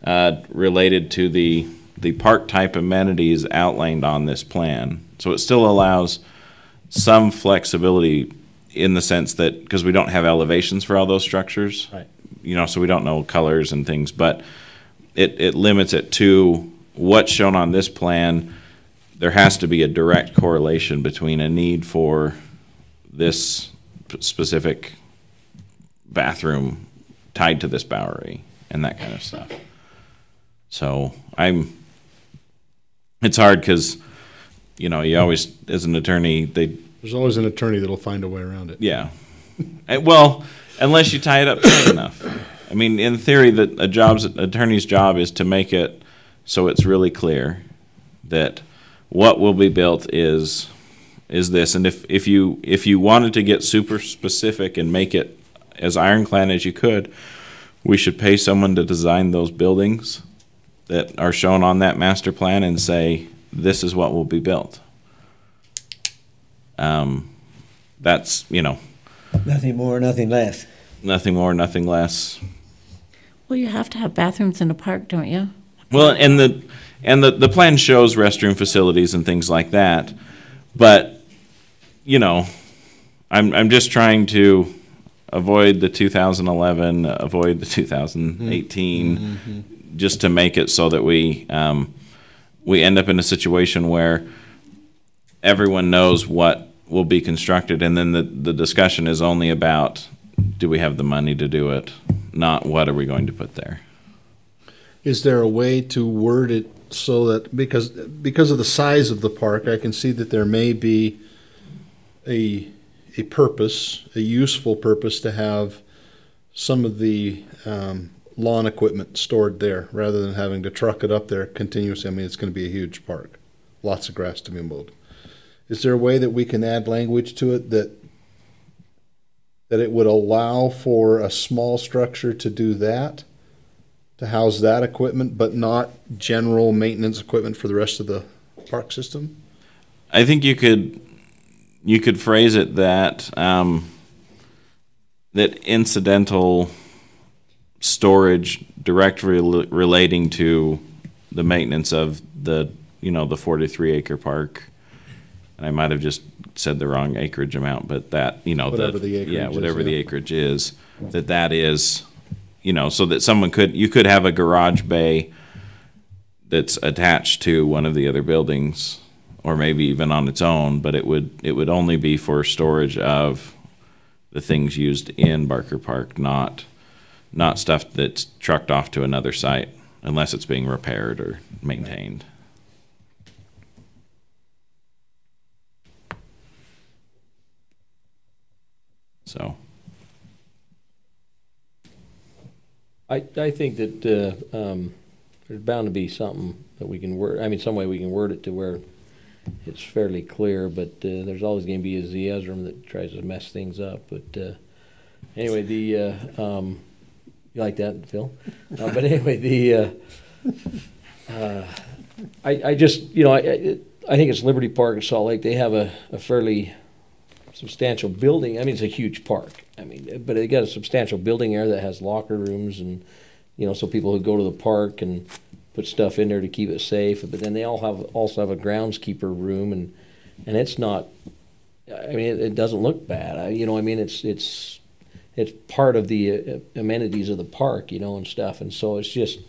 related to the park type amenities outlined on this plan. So it still allows some flexibility in the sense that, because we don't have elevations for all those structures, right? So we don't know colors and things, but it limits it to what's shown on this plan. There has to be a direct correlation between a need for this specific bathroom tied to this Bowery and that kind of stuff. So it's hard because, you always, as an attorney, there's always an attorney that'll find a way around it. Yeah. Well, unless you tie it up tight enough. I mean, in theory, that attorney's job is to make it so it's really clear that what will be built is this. And if you wanted to get super specific and make it as ironclad as you could, we should pay someone to design those buildings that are shown on that master plan and say, this is what will be built. That's, Nothing more, nothing less. Nothing more, nothing less. Well, you have to have bathrooms in a park, don't you? Well, and the plan shows restroom facilities and things like that, but I'm just trying to avoid the 2011, avoid the 2018, just to make it so that we end up in a situation where everyone knows what will be constructed, and then the discussion is only about, do we have the money to do it, not what are we going to put there. Is there a way to word it so that, because of the size of the park, I can see that there may be a purpose, a useful purpose, to have some of the lawn equipment stored there rather than having to truck it up there continuously. I mean, it's going to be a huge park, lots of grass to be mowed. Is there a way that we can add language to it that it would allow for a small structure to do that, to house that equipment, but not general maintenance equipment for the rest of the park system? I think you could phrase it that that incidental storage directly relating to the maintenance of the 43 acre park. And I might have just said the wrong acreage amount, but that, whatever the acreage is, that is, so that you could have a garage bay that's attached to one of the other buildings, or maybe even on its own, but it would only be for storage of the things used in Barker Park, not stuff that's trucked off to another site unless it's being repaired or maintained. So I think that there's bound to be something that we can word. I mean, some way we can word it to where it's fairly clear. But there's always going to be a Zeezrom that tries to mess things up. But anyway, you like that, Phil? But anyway, I just I think it's Liberty Park in Salt Lake. They have a fairly substantial building. I mean, it's a huge park. I mean, but they got a substantial building there that has locker rooms and, so people who go to the park and put stuff in there to keep it safe. But then they also have a groundskeeper room, and it's not. I mean, it doesn't look bad. I mean, it's part of the amenities of the park, and stuff. And so it's just,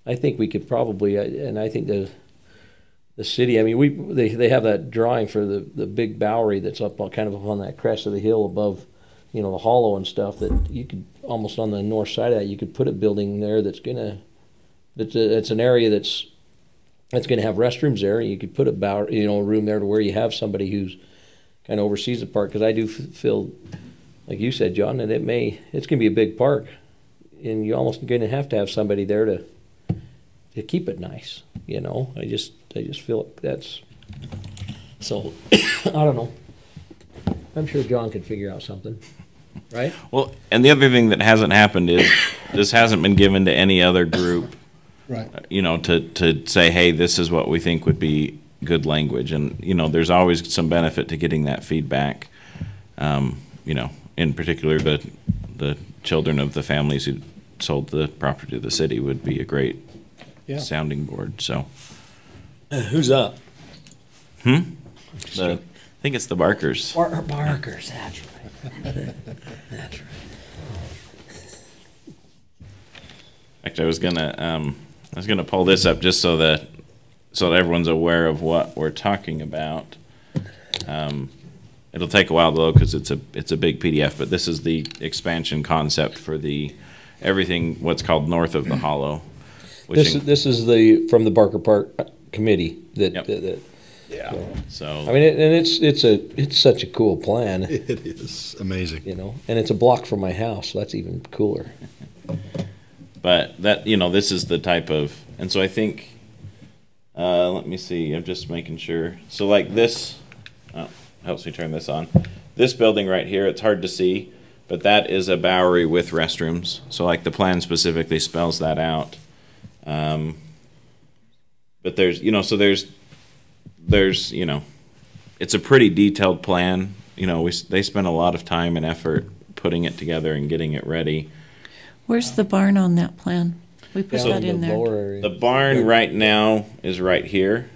I think we could probably, and I think the city. I mean, they have that drawing for the big Bowery that's up kind of up on that crest of the hill above, the hollow and stuff. That you could almost on the north side of that, you could put a building there that's an area that's gonna have restrooms there. You could put a Bowery, a room there to where you have somebody who's kind of oversees the park. Because I do feel, like you said, John, that it's gonna be a big park, and you're almost gonna have to have somebody there to keep it nice. I just feel like that's so. I don't know. I'm sure John could figure out something, right? Well, and the other thing that hasn't happened is this hasn't been given to any other group, Right. To say, hey, this is what we think would be good language, and there's always some benefit to getting that feedback. In particular, the children of the families who sold the property to the city would be a great sounding board. So, Who's up? I think it's the Barkers. Barkers, that's right. That's right. Actually, I was gonna pull this up just so that everyone's aware of what we're talking about. It'll take a while though because it's a big PDF, but this is the expansion concept for everything what's called north of the Hollow. This is from the Barker Park committee that. Yep. Yeah. So I mean, it's such a cool plan. It is amazing. And it's a block from my house, so that's even cooler. But that this is the type of, and so I think, let me see. I'm just making sure. So like this, helps me turn this on. This building right here, it's hard to see, but that is a Bowery with restrooms. So like the plan specifically spells that out. But there's it's a pretty detailed plan. They spent a lot of time and effort putting it together and getting it ready. Where's the barn on that plan? We put that in there. Lower area. The barn right now is right here,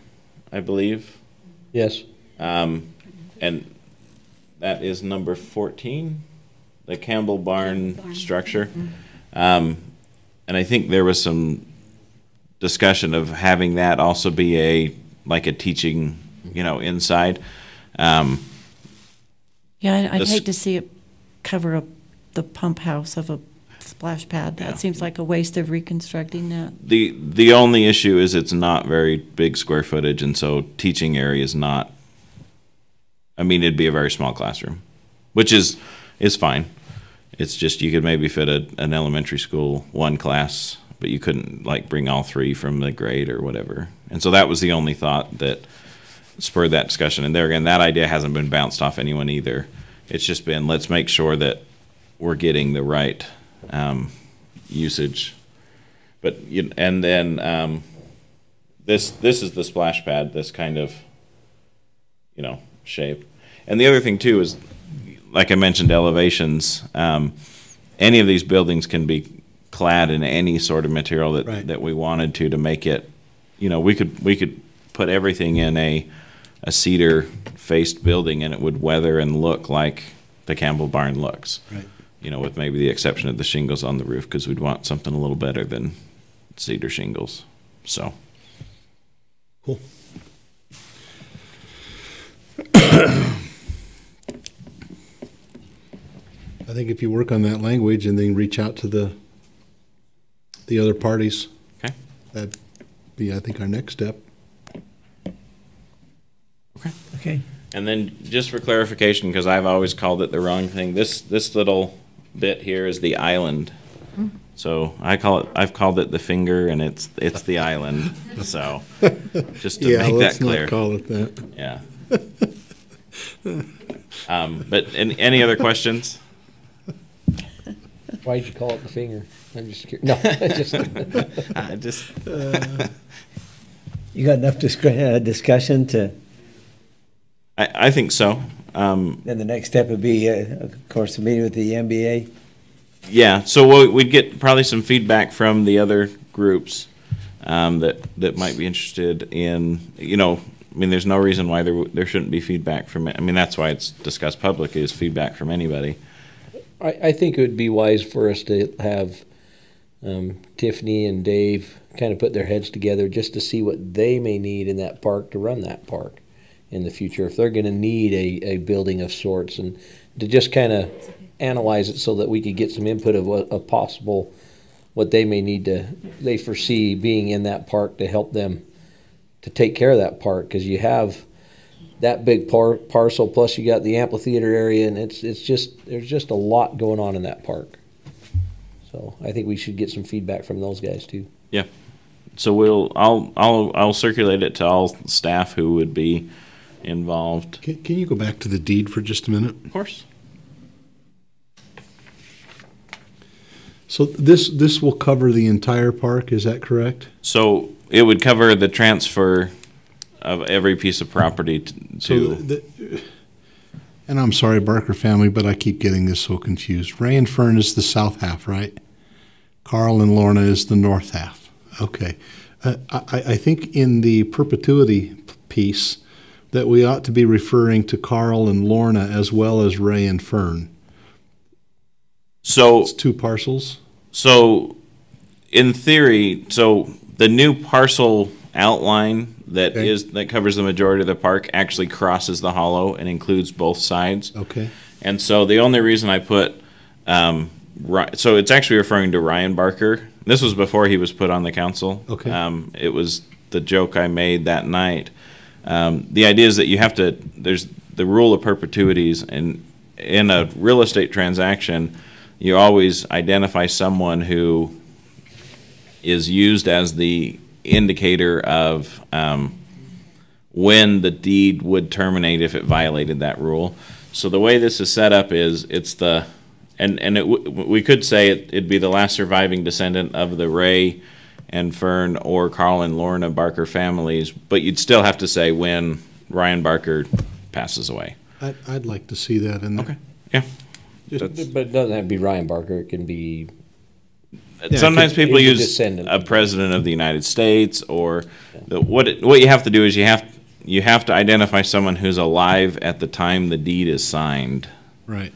I believe. Yes. And that is number 14, the Campbell barn structure. And I think there was some discussion of having that also be a teaching, inside. Yeah, I'd hate to see it cover up the pump house of a splash pad. That seems like a waste of reconstructing that. The only issue is it's not very big square footage, and so teaching area is not. I mean, it'd be a very small classroom, which is fine. It's just you could maybe fit an elementary school one class, but you couldn't bring all three from the grade or whatever. And so that was the only thought that spurred that discussion. And there again, that idea hasn't been bounced off anyone either. It's just been, let's make sure that we're getting the right usage. But and then this is the splash pad, this kind of shape. And the other thing too is, like I mentioned, elevations. Any of these buildings can be clad in any sort of material that we wanted to make it. We could put everything in a cedar faced building and it would weather and look like the Campbell barn looks. Right. With maybe the exception of the shingles on the roof, because we'd want something a little better than cedar shingles. So cool. I think if you work on that language and then reach out to the other parties, okay, that'd be, I think, our next step. Okay. And then just for clarification, because I've always called it the wrong thing, this little bit here is the island. So I've called it the finger, and it's the island. So just to make that clear. Not call it that. Yeah. But any other questions? Why'd you call it the finger? I'm just curious. No, You got enough discussion to, I think so. then the next step would be, of course, a meeting with the MBA. Yeah, so we'd get probably some feedback from the other groups that might be interested in, I mean, there's no reason why there shouldn't be feedback from it. I mean, that's why it's discussed publicly, is feedback from anybody. I think it would be wise for us to have Tiffany and Dave kind of put their heads together just to see what they may need in that park to run that park in the future. If they're going to need a building of sorts, and to just kind of analyze it so that we could get some input of what they may need they foresee being in that park to help them to take care of that park, because you have that big parcel, plus you got the amphitheater area, and there's just a lot going on in that park. So I think we should get some feedback from those guys too. Yeah. So I'll circulate it to all staff who would be involved. Can you go back to the deed for just a minute? Of course. So this will cover the entire park, is that correct? So it would cover the transfer of every piece of property to. And I'm sorry, Barker family, but I keep getting this so confused. Ray and Fern is the south half, right? Carl and Lorna is the north half. Okay. I think in the perpetuity piece that we ought to be referring to Carl and Lorna as well as Ray and Fern. So it's two parcels. So in theory, the new parcel outline that covers the majority of the park actually crosses the hollow and includes both sides. Okay. And so the only reason I put so it's actually referring to Ryan Barker. This was before he was put on the council. Okay. It was the joke I made that night. The idea is that you have to. There's the rule of perpetuities, and in a real estate transaction, you always identify someone who is used as the indicator of when the deed would terminate if it violated that rule. So the way this is set up is we could say it'd be the last surviving descendant of the Ray and Fern or Carl and Lorna Barker families, but you'd still have to say when Ryan Barker passes away. I'd like to see that in there. Okay. Yeah. But it doesn't have to be Ryan Barker. It can be. Sometimes people use descendant. a president of the United States, or what you have to do is you have to identify someone who's alive at the time the deed is signed, right?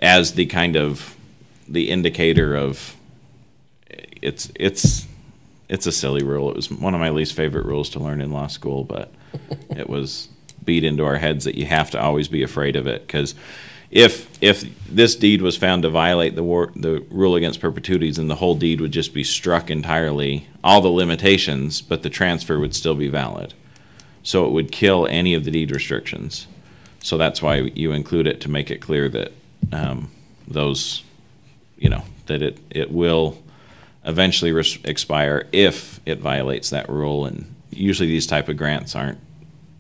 As the kind of the indicator of it's a silly rule. It was one of my least favorite rules to learn in law school, but it was beat into our heads that you have to always be afraid of it, because if this deed was found to violate the rule against perpetuities, then the whole deed would just be struck entirely, all the limitations, but the transfer would still be valid. So it would kill any of the deed restrictions. So that's why you include it, to make it clear that that it will eventually expire if it violates that rule. And usually these type of grants aren't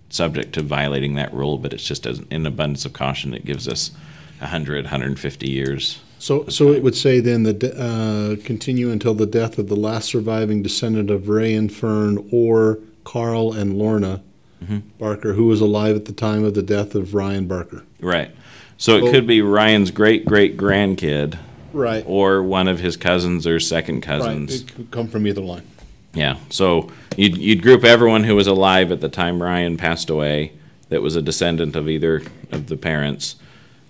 subject to violating that rule, but it's just an abundance of caution that gives us 100, 150 years. So it would say then continue until the death of the last surviving descendant of Ray and Fern or Carl and Lorna Barker, who was alive at the time of the death of Ryan Barker. Right. So it could be Ryan's great-great-grandkid. Right. Or one of his cousins or second cousins. Right. It could come from either line. Yeah. So you'd group everyone who was alive at the time Ryan passed away that was a descendant of either of the parents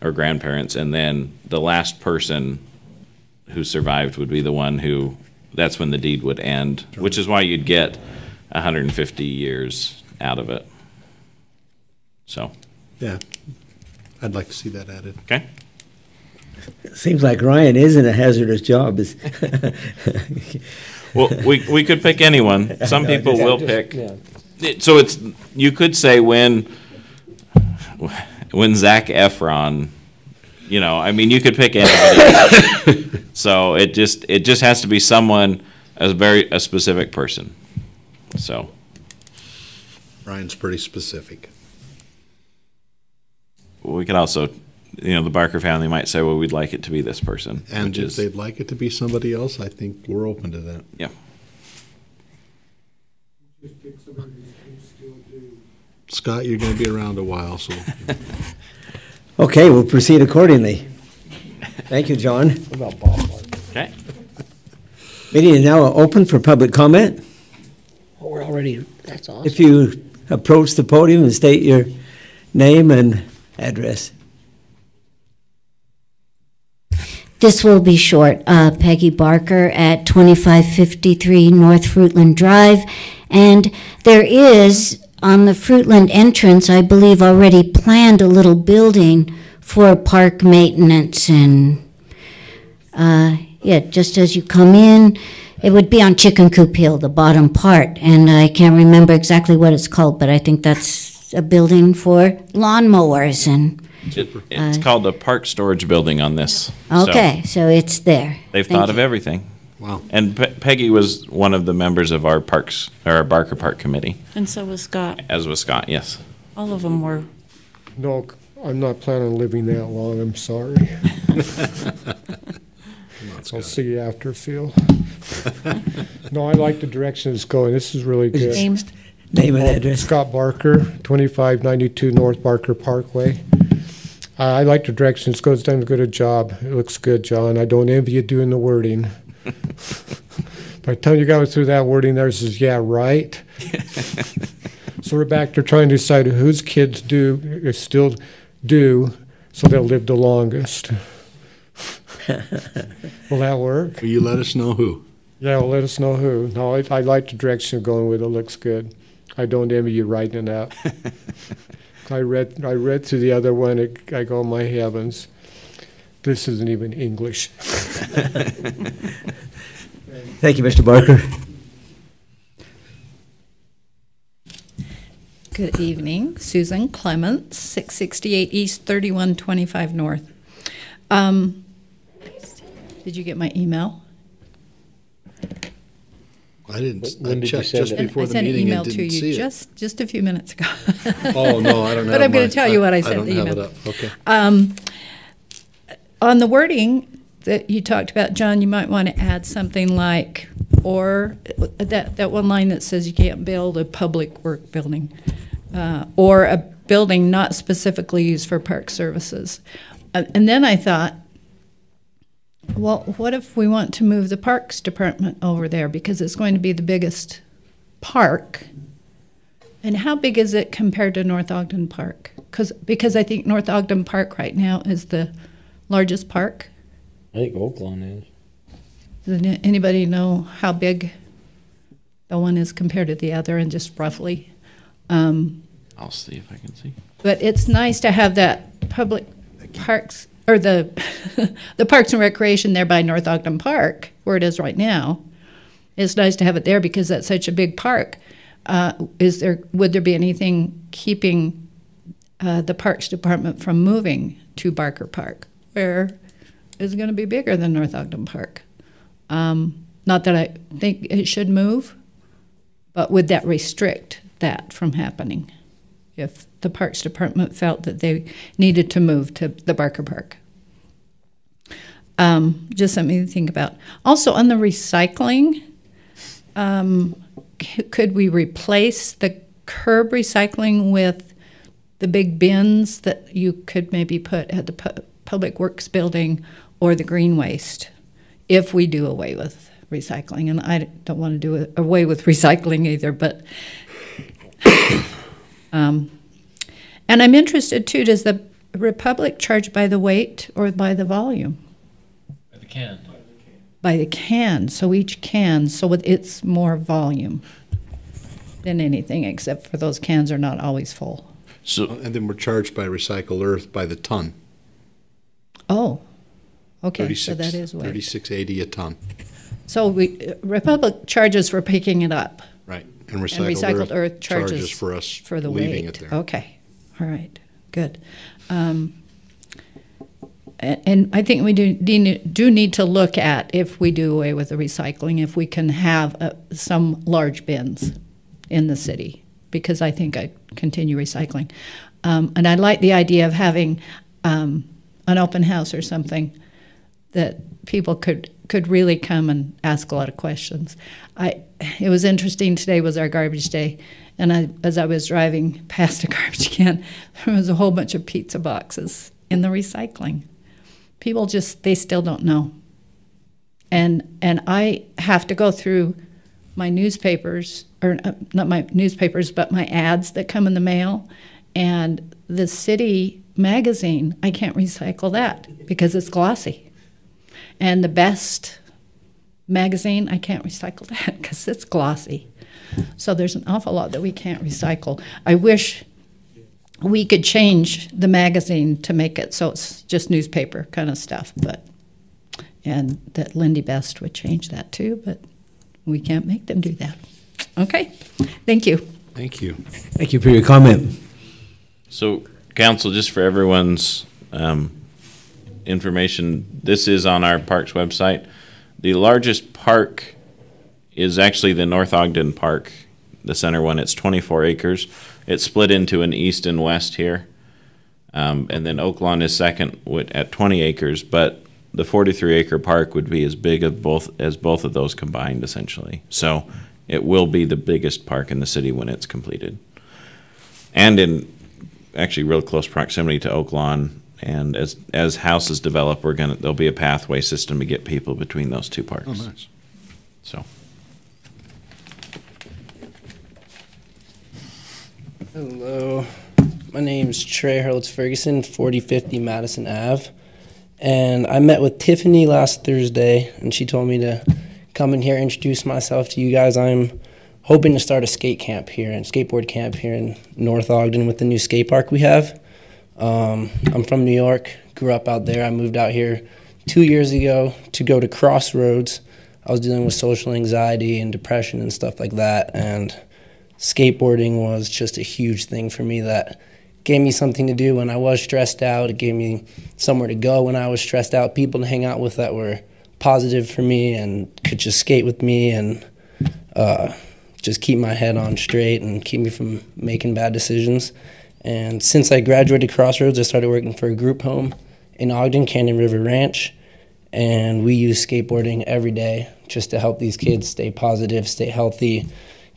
or grandparents, and then the last person who survived would be the one that's when the deed would end, sure. Which is why you'd get 150 years out of it. So. Yeah. I'd like to see that added. Okay. It seems like Ryan isn't a hazardous job. Well, we could pick anyone. Some people will pick. Yeah. So you could say when Zac Efron, you could pick anybody. So it just has to be someone, a specific person. So Ryan's pretty specific. We could also, the Barker family might say, well, we'd like it to be this person. And if they'd like it to be somebody else, I think we're open to that. Yeah. Just pick somebody Scott, you're going to be around a while, so. Okay, we'll proceed accordingly. Thank you, John. What about ballpark? Okay. Meeting is now open for public comment. Oh, we're already, that's awesome. If you approach the podium and state your name and address. This will be short. Peggy Barker at 2553 North Fruitland Drive. And there is, on the Fruitland entrance, I believe already planned a little building for park maintenance. And just as you come in, it would be on Chicken Coop Hill, the bottom part. And I can't remember exactly what it's called, but I think that's a building for lawnmowers and... It's called the park storage building on this. Okay, so it's there. They've Thank thought you. of everything. Wow. And Peggy was one of the members of our parks, or our Barker Park Committee, And so was Scott. as was Scott, yes. All of them were. No, I'm not planning on living that long, I'm sorry. I'll see you after, Phil. No, I like the direction it's going. This is really good. Name and address. Scott Barker, 2592 North Barker Parkway. I like the direction it's going. It's done a good job. It looks good, John. I don't envy you doing the wording. By the time you got through that wording there, it says, yeah, right. So we're back to trying to decide whose kids still do, so they'll live the longest. Will that work? Will you let us know who? Yeah, well, let us know who. No, I like the direction you're going with. It looks good. I don't envy you writing it up. I read through the other one. I go, my heavens, this isn't even English. Thank you, Mr. Barker. Good evening. Susan Clements, 668 East, 3125 North. Did you get my email? I didn't. When I did you checked send just it? before I the sent an meeting email and to didn't see you it. just a few minutes ago. Oh, no, I don't have But I'm going my- to tell you what I I sent don't the have email. it up. Okay. On the wording that you talked about, John, you might want to add something like, or that one line that says you can't build a public work building, or a building not specifically used for park services. And then I thought, well, what if we want to move the Parks Department over there because it's going to be the biggest park? And how big is it compared to North Ogden Park? Because I think North Ogden Park right now is the largest park. I think Oaklawn is. Does anybody know how big the one is compared to the other, and just roughly? I'll see if I can see. But it's nice to have that public parks, or the the Parks and Recreation there by North Ogden Park, where it is right now. It's nice to have it there because that's such a big park. Would there be anything keeping the Parks Department from moving to Barker Park, where it's going to be bigger than North Ogden Park? Not that I think it should move, but would that restrict that from happening if the Parks Department felt that they needed to move to the Barker Park? Just something to think about. Also, on the recycling, could we replace the curb recycling with the big bins that you could maybe put at the Public Works building or the green waste if we do away with recycling? And I don't want to do away with recycling either, but and I'm interested too, does the Republic charge by the weight or by the volume? By the can. By the can, so each can, so it's more volume than anything, except for those cans are not always full. So, and then we're charged by Recycle Earth by the ton. Oh, okay, so that is weight. $36.80 a ton. So Republic charges for picking it up. Right, And Recycled Earth charges for us for the leaving weight. it there. Okay, all right, good. And I think we do need to look at, if we do away with the recycling, if we can have some large bins in the city, because I think I continue recycling. And I like the idea of having an open house or something that people could really come and ask a lot of questions. It was interesting. Today was our garbage day, and as I was driving past a garbage can, there was a whole bunch of pizza boxes in the recycling. People they still don't know. And I have to go through my newspapers, or not my newspapers, but my ads that come in the mail, and the city magazine, I can't recycle that because it's glossy. And the Best magazine, I can't recycle that because it's glossy. So there's an awful lot that we can't recycle. I wish we could change the magazine to make it so it's just newspaper kind of stuff, and that Lindy Best would change that too, but we can't make them do that. Okay, thank you. Thank you. Thank you for your comment. So, council, just for everyone's information, this is on our parks website. The largest park is actually the North Ogden Park, the center one. It's 24 acres. It's split into an east and west here. And then Oaklawn is second at 20 acres, but the 43-acre park would be as big as both of those combined, essentially. So it will be the biggest park in the city when it's completed. And in actually real close proximity to Oaklawn, and as houses develop, there'll be a pathway system to get people between those two parks. Oh, nice. So. Hello, my name's Trey Hurlitz Ferguson, 4050 Madison Ave, and I met with Tiffany last Thursday, and she told me to come in here, introduce myself to you guys. I'm hoping to start a skateboard camp here in North Ogden with the new skate park we have. I'm from New York, grew up out there. I moved out here 2 years ago to go to Crossroads. I was dealing with social anxiety and depression and stuff like that, and skateboarding was just a huge thing for me that gave me something to do when I was stressed out. It gave me somewhere to go when I was stressed out, people to hang out with that were positive for me and could just skate with me and just keep my head on straight and keep me from making bad decisions. And since I graduated Crossroads, I started working for a group home in Ogden, Canyon River Ranch, and we use skateboarding every day just to help these kids stay positive, stay healthy,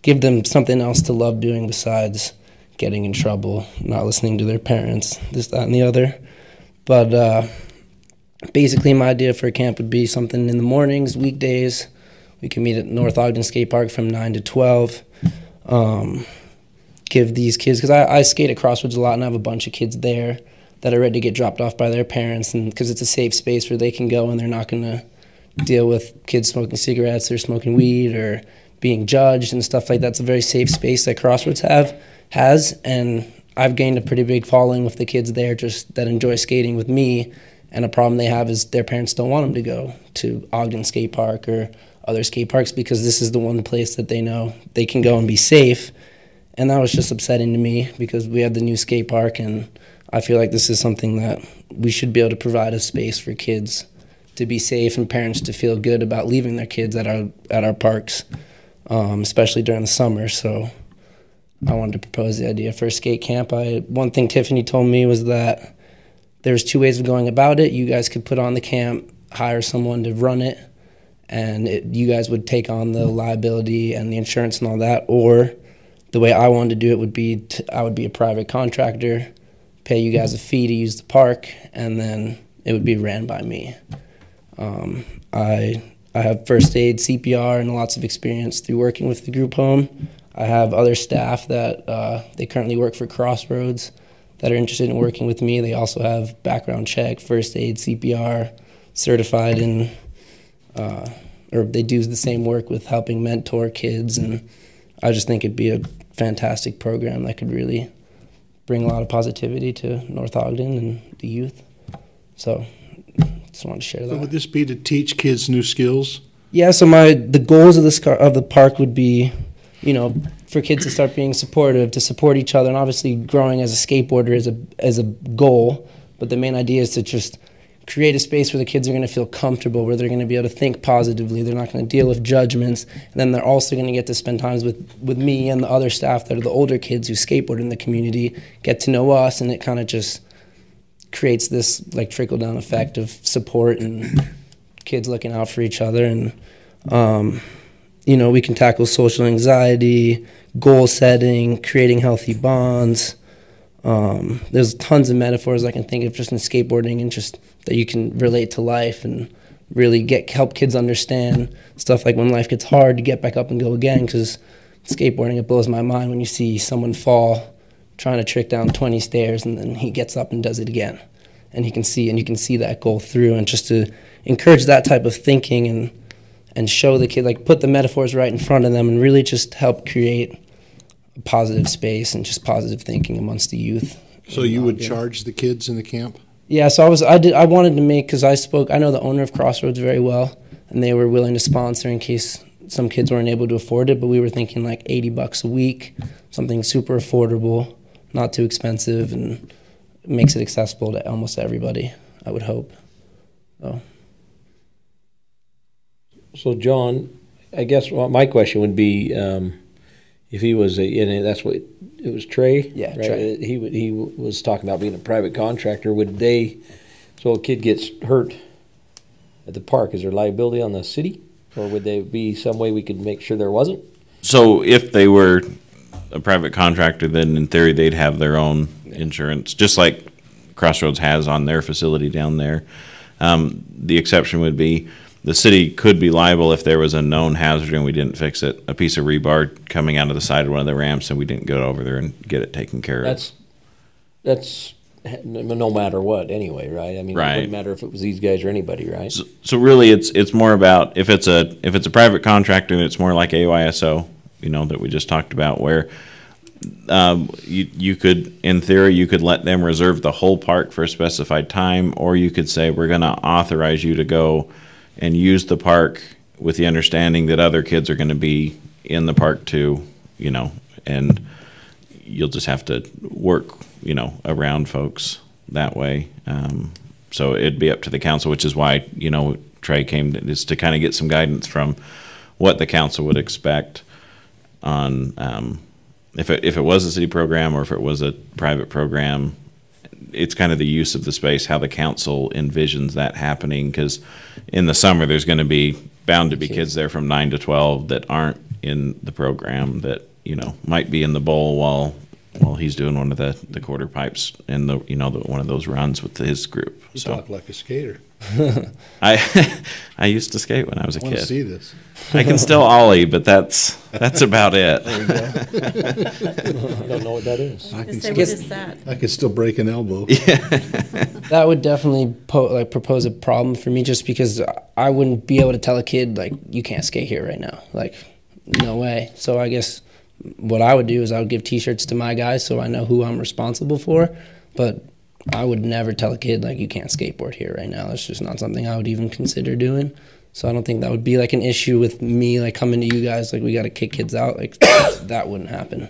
give them something else to love doing besides getting in trouble, not listening to their parents, this, that, and the other. But basically my idea for a camp would be something in the mornings, weekdays. We can meet at North Ogden Skate Park from 9 to 12. Give these kids, because I skate at Crossroads a lot and I have a bunch of kids there that are ready to get dropped off by their parents, and because it's a safe space where they can go and they're not going to deal with kids smoking cigarettes or smoking weed or being judged and stuff like that. It's a very safe space that Crossroads has, and I've gained a pretty big following with the kids there just that enjoy skating with me, and a problem they have is their parents don't want them to go to Ogden Skate Park or other skate parks because this is the one place that they know they can go and be safe. And that was just upsetting to me because we have the new skate park, and I feel like this is something that we should be able to provide a space for kids to be safe and parents to feel good about leaving their kids at our parks, especially during the summer. So I wanted to propose the idea for a skate camp. One thing Tiffany told me was that there's two ways of going about it. You guys could put on the camp, hire someone to run it, and you guys would take on the liability and the insurance and all that, or the way I wanted to do it would be I would be a private contractor, pay you guys a fee to use the park, and then it would be ran by me. I have first aid, CPR, and lots of experience through working with the group home. I have other staff that they currently work for Crossroads that are interested in working with me. They also have background check, first aid, CPR, certified in, or they do the same work with helping mentor kids, and I just think it'd be a fantastic program that could really bring a lot of positivity to North Ogden and the youth. So just wanted to share that. So would this be to teach kids new skills? Yeah, so the goals of the park would be, for kids to start being supportive, to support each other, and obviously growing as a skateboarder is a goal, but the main idea is to just create a space where the kids are going to feel comfortable, where they're going to be able to think positively, they're not going to deal with judgments, and then they're also going to get to spend times with me and the other staff that are the older kids who skateboard in the community, get to know us, and it kind of just creates this trickle-down effect of support and kids looking out for each other, and you know, we can tackle social anxiety, goal setting, creating healthy bonds. There's tons of metaphors I can think of just in skateboarding, and just that you can relate to life and really help kids understand stuff like when life gets hard to get back up and go again. Because skateboarding, it blows my mind when you see someone fall trying to trick down 20 stairs and then he gets up and does it again, and you can see that goal through. And just to encourage that type of thinking and show the kid, like, put the metaphors right in front of them and really just help create a positive space and just positive thinking amongst the youth. So you would charge the kids in the camp? Yeah, so I wanted to make, because I know the owner of Crossroads very well, and they were willing to sponsor in case some kids weren't able to afford it, but we were thinking like $80 a week, something super affordable, not too expensive, and makes it accessible to almost everybody, I would hope. So John, I guess my question would be, if he was that's what it was, Trey. Yeah, right? Trey. He was talking about being a private contractor. So a kid gets hurt at the park, is there liability on the city, or would there be some way we could make sure there wasn't? So if they were a private contractor, then in theory they'd have their own insurance, just like Crossroads has on their facility down there. The exception would be the city could be liable if there was a known hazard and we didn't fix it. A piece of rebar coming out of the side of one of the ramps and we didn't go over there and get it taken care of. That's no matter what anyway, right? I mean, right. It wouldn't matter if it was these guys or anybody, right? So really it's more about if it's a private contractor, it's more like AYSO, that we just talked about, where you could, in theory, you could let them reserve the whole park for a specified time, or you could say, we're going to authorize you to go and use the park with the understanding that other kids are going to be in the park too, and you'll just have to work, around folks that way. So it'd be up to the council, which is why, Trey came is to kind of get some guidance from what the council would expect on if it was a city program or if it was a private program. It's kind of the use of the space, how the council envisions that happening, because in the summer there's going to be bound to be kids there from 9 to 12 that aren't in the program that might be in the bowl while he's doing one of the quarter pipes and one of those runs with his group. You talk like a skater. I used to skate when I was a kid. I want to see this. I can still ollie, but that's about it. There you go. I don't know what that is. What is that? I could still break an elbow. That would definitely propose a problem for me, just because I wouldn't be able to tell a kid, like, you can't skate here right now. Like, no way. So I guess what I would do is I would give T-shirts to my guys so I know who I'm responsible for, but I would never tell a kid, like, you can't skateboard here right now. That's just not something I would even consider doing. So I don't think that would be, like, an issue with me, like, coming to you guys, like, we got to kick kids out. Like, that wouldn't happen.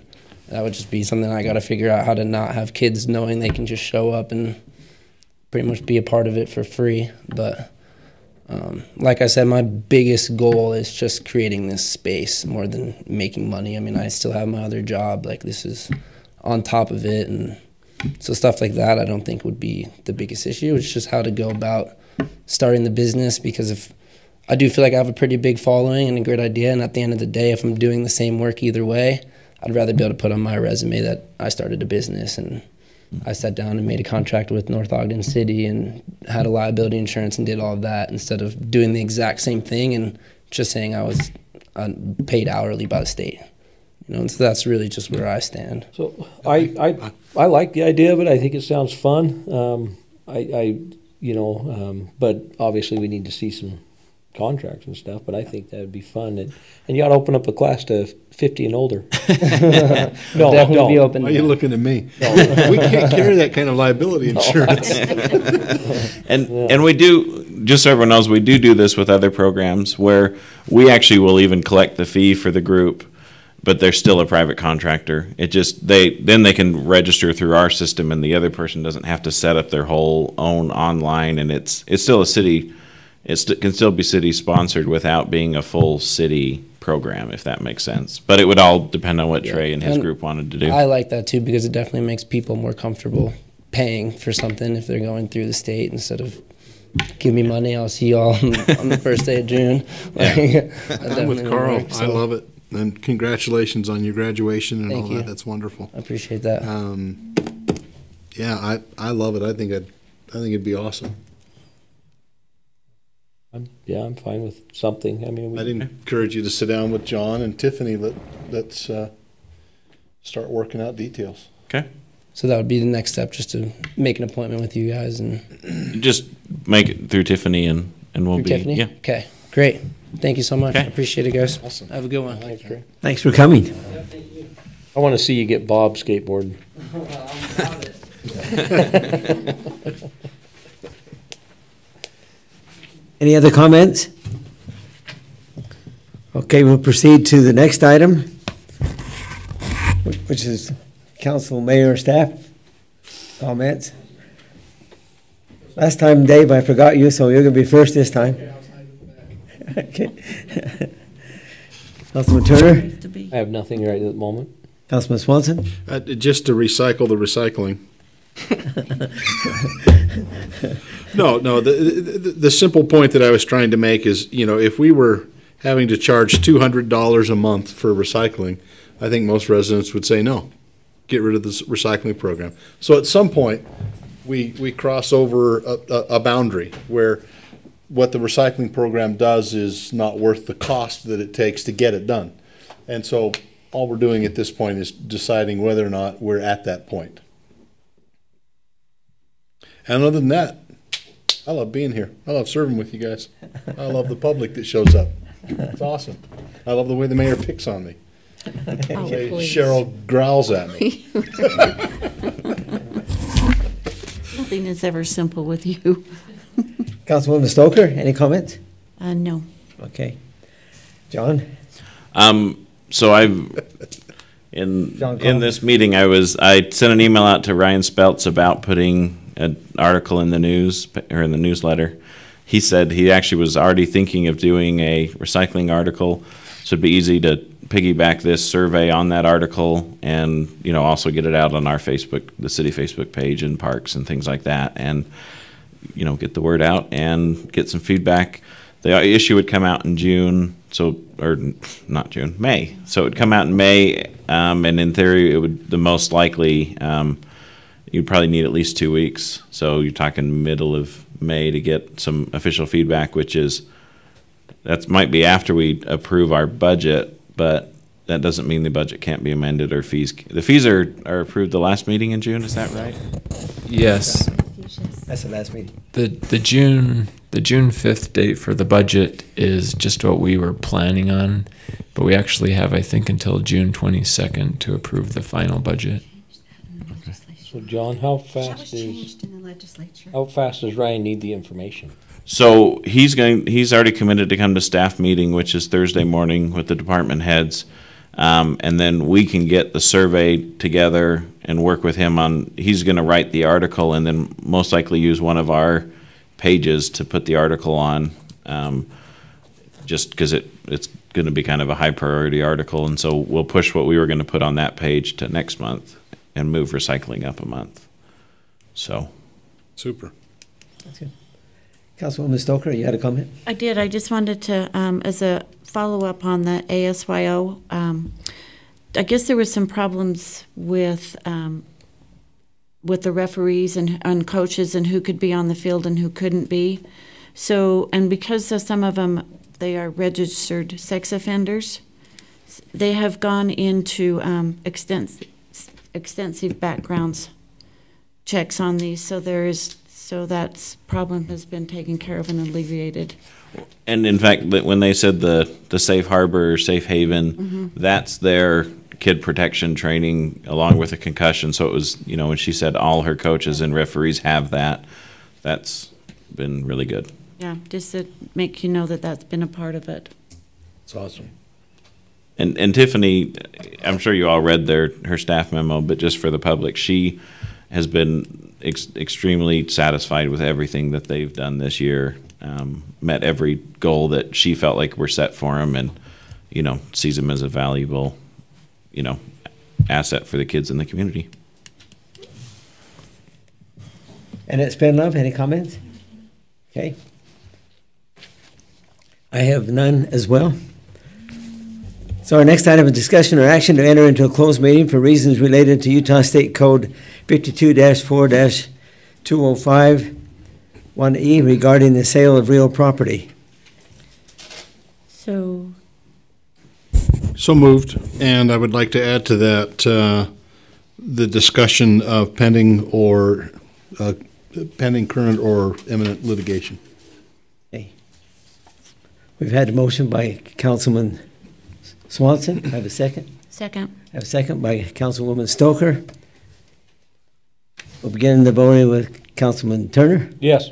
That would just be something I got to figure out, how to not have kids knowing they can just show up and pretty much be a part of it for free. But like I said, my biggest goal is just creating this space more than making money. I mean, I still have my other job. Like, this is on top of it, and so stuff like that I don't think would be the biggest issue. It's just how to go about starting the business, because if I do feel like I have a pretty big following and a great idea, and at the end of the day, if I'm doing the same work either way, I'd rather be able to put on my resume that I started a business and I sat down and made a contract with North Ogden City and had a liability insurance and did all of that, instead of doing the exact same thing and just saying I was paid hourly by the state. And so that's really just where I stand. So I like the idea of it. I think it sounds fun. But obviously we need to see some contracts and stuff, but I think that would be fun. And you ought to open up a class to 50 and older. No, definitely be open. Why are you looking at me? We can't carry that kind of liability insurance. And we do, just so everyone knows, we do this with other programs where we actually will even collect the fee for the group, but they're still a private contractor. It just, they can register through our system, and the other person doesn't have to set up their whole own online, and it's still a city. It can still be city sponsored without being a full city program, if that makes sense. But it would all depend on what Trey and his group wanted to do. I like that too, because it definitely makes people more comfortable paying for something if they're going through the state instead of give me money. I'll see you all on the first day of June. Yeah. That I'm with definitely Carl. would work, I love it. And congratulations on your graduation and Thank all you. that. That's wonderful. I appreciate that. Yeah, I love it. I think it'd be awesome. I'm fine with something. I mean, I'd encourage you to sit down with John and Tiffany. Let's start working out details. Okay. So that would be the next step, just to make an appointment with you guys and Just make it through Tiffany and we'll through be. Tiffany. Yeah. Okay, great. Thank you so much. I Okay. appreciate it, guys. Awesome. Have a good one. Thanks, Trey. Thanks for coming. I want to see you get Bob skateboarding. Any other comments? Okay, we'll proceed to the next item, which is council, mayor, staff comments. Last time, Dave, I forgot you, so you're going to be first this time. Okay. Councilman Turner? I have nothing right at the moment. Councilman Swanson? Just to recycle the recycling. No. The simple point that I was trying to make is, if we were having to charge $200 a month for recycling, I think most residents would say no. Get rid of this recycling program. So at some point, we cross over a boundary where what the recycling program does is not worth the cost that it takes to get it done. And so all we're doing at this point is deciding whether or not we're at that point. And other than that, I love being here. I love serving with you guys. I love the public that shows up. It's awesome. I love the way the mayor picks on me. Cheryl growls at me. Nothing is ever simple with you. Councilwoman Stoker, any comments? No. Okay. John? So in this meeting, I sent an email out to Ryan Speltz about putting an article in the news or in the newsletter. He said he actually was already thinking of doing a recycling article, so it'd be easy to piggyback this survey on that article and also get it out on our Facebook, the city Facebook page, and parks and things like that, and get the word out and get some feedback. The issue would come out in June, May. So it would come out in May, and in theory, it would the most likely you'd probably need at least 2 weeks. So you're talking middle of May to get some official feedback, that might be after we approve our budget, but that doesn't mean the budget can't be amended or fees. The fees are approved the last meeting in June. Is that right? Yes. That's the last meeting. The June 5th date for the budget is just what we were planning on, but we actually have, I think, until June 22nd to approve the final budget. So, John, how fast does Ryan need the information? So he's already committed to come to staff meeting, which is Thursday morning with the department heads. And then we can get the survey together and work with him he's going to write the article and then most likely use one of our pages to put the article on, just because it's going to be kind of a high priority article. And so we'll push what we were going to put on that page to next month and move recycling up a month. So. Super. That's good. Councilwoman Stoker, you had a comment? I did. I just wanted to, as a follow-up on the ASYO, I guess there was some problems with the referees and coaches and who could be on the field and who couldn't be. So, and because some of them, they are registered sex offenders, they have gone into extensive backgrounds checks on these. So that problem has been taken care of and alleviated. And in fact, when they said the safe harbor or safe haven, that's their kid protection training along with a concussion. So it was, when she said all her coaches and referees have that, that's been really good. Yeah, just to make you know that that's been a part of it. It's awesome. And Tiffany, I'm sure you all read her staff memo, but just for the public, she has been extremely satisfied with everything that they've done this year. Met every goal that she felt like were set for them, and sees them as a valuable asset for the kids in the community. And it's been love. Any comments? Okay. I have none as well. So our next item of discussion or action to enter into a closed meeting for reasons related to Utah State Code 52-4-205 1E regarding the sale of real property. So, So moved, and I would like to add to that the discussion of pending, current, or imminent litigation. Okay. We've had a motion by Councilman Swanson. I have a second. second. I have a second by Councilwoman Stoker. We'll begin the voting with Councilman Turner, Yes.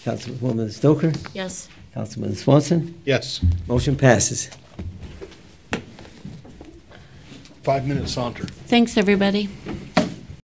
Councilwoman Stoker, Yes. Councilman Swanson. Yes. Motion passes. 5-minute saunter. Thanks, everybody.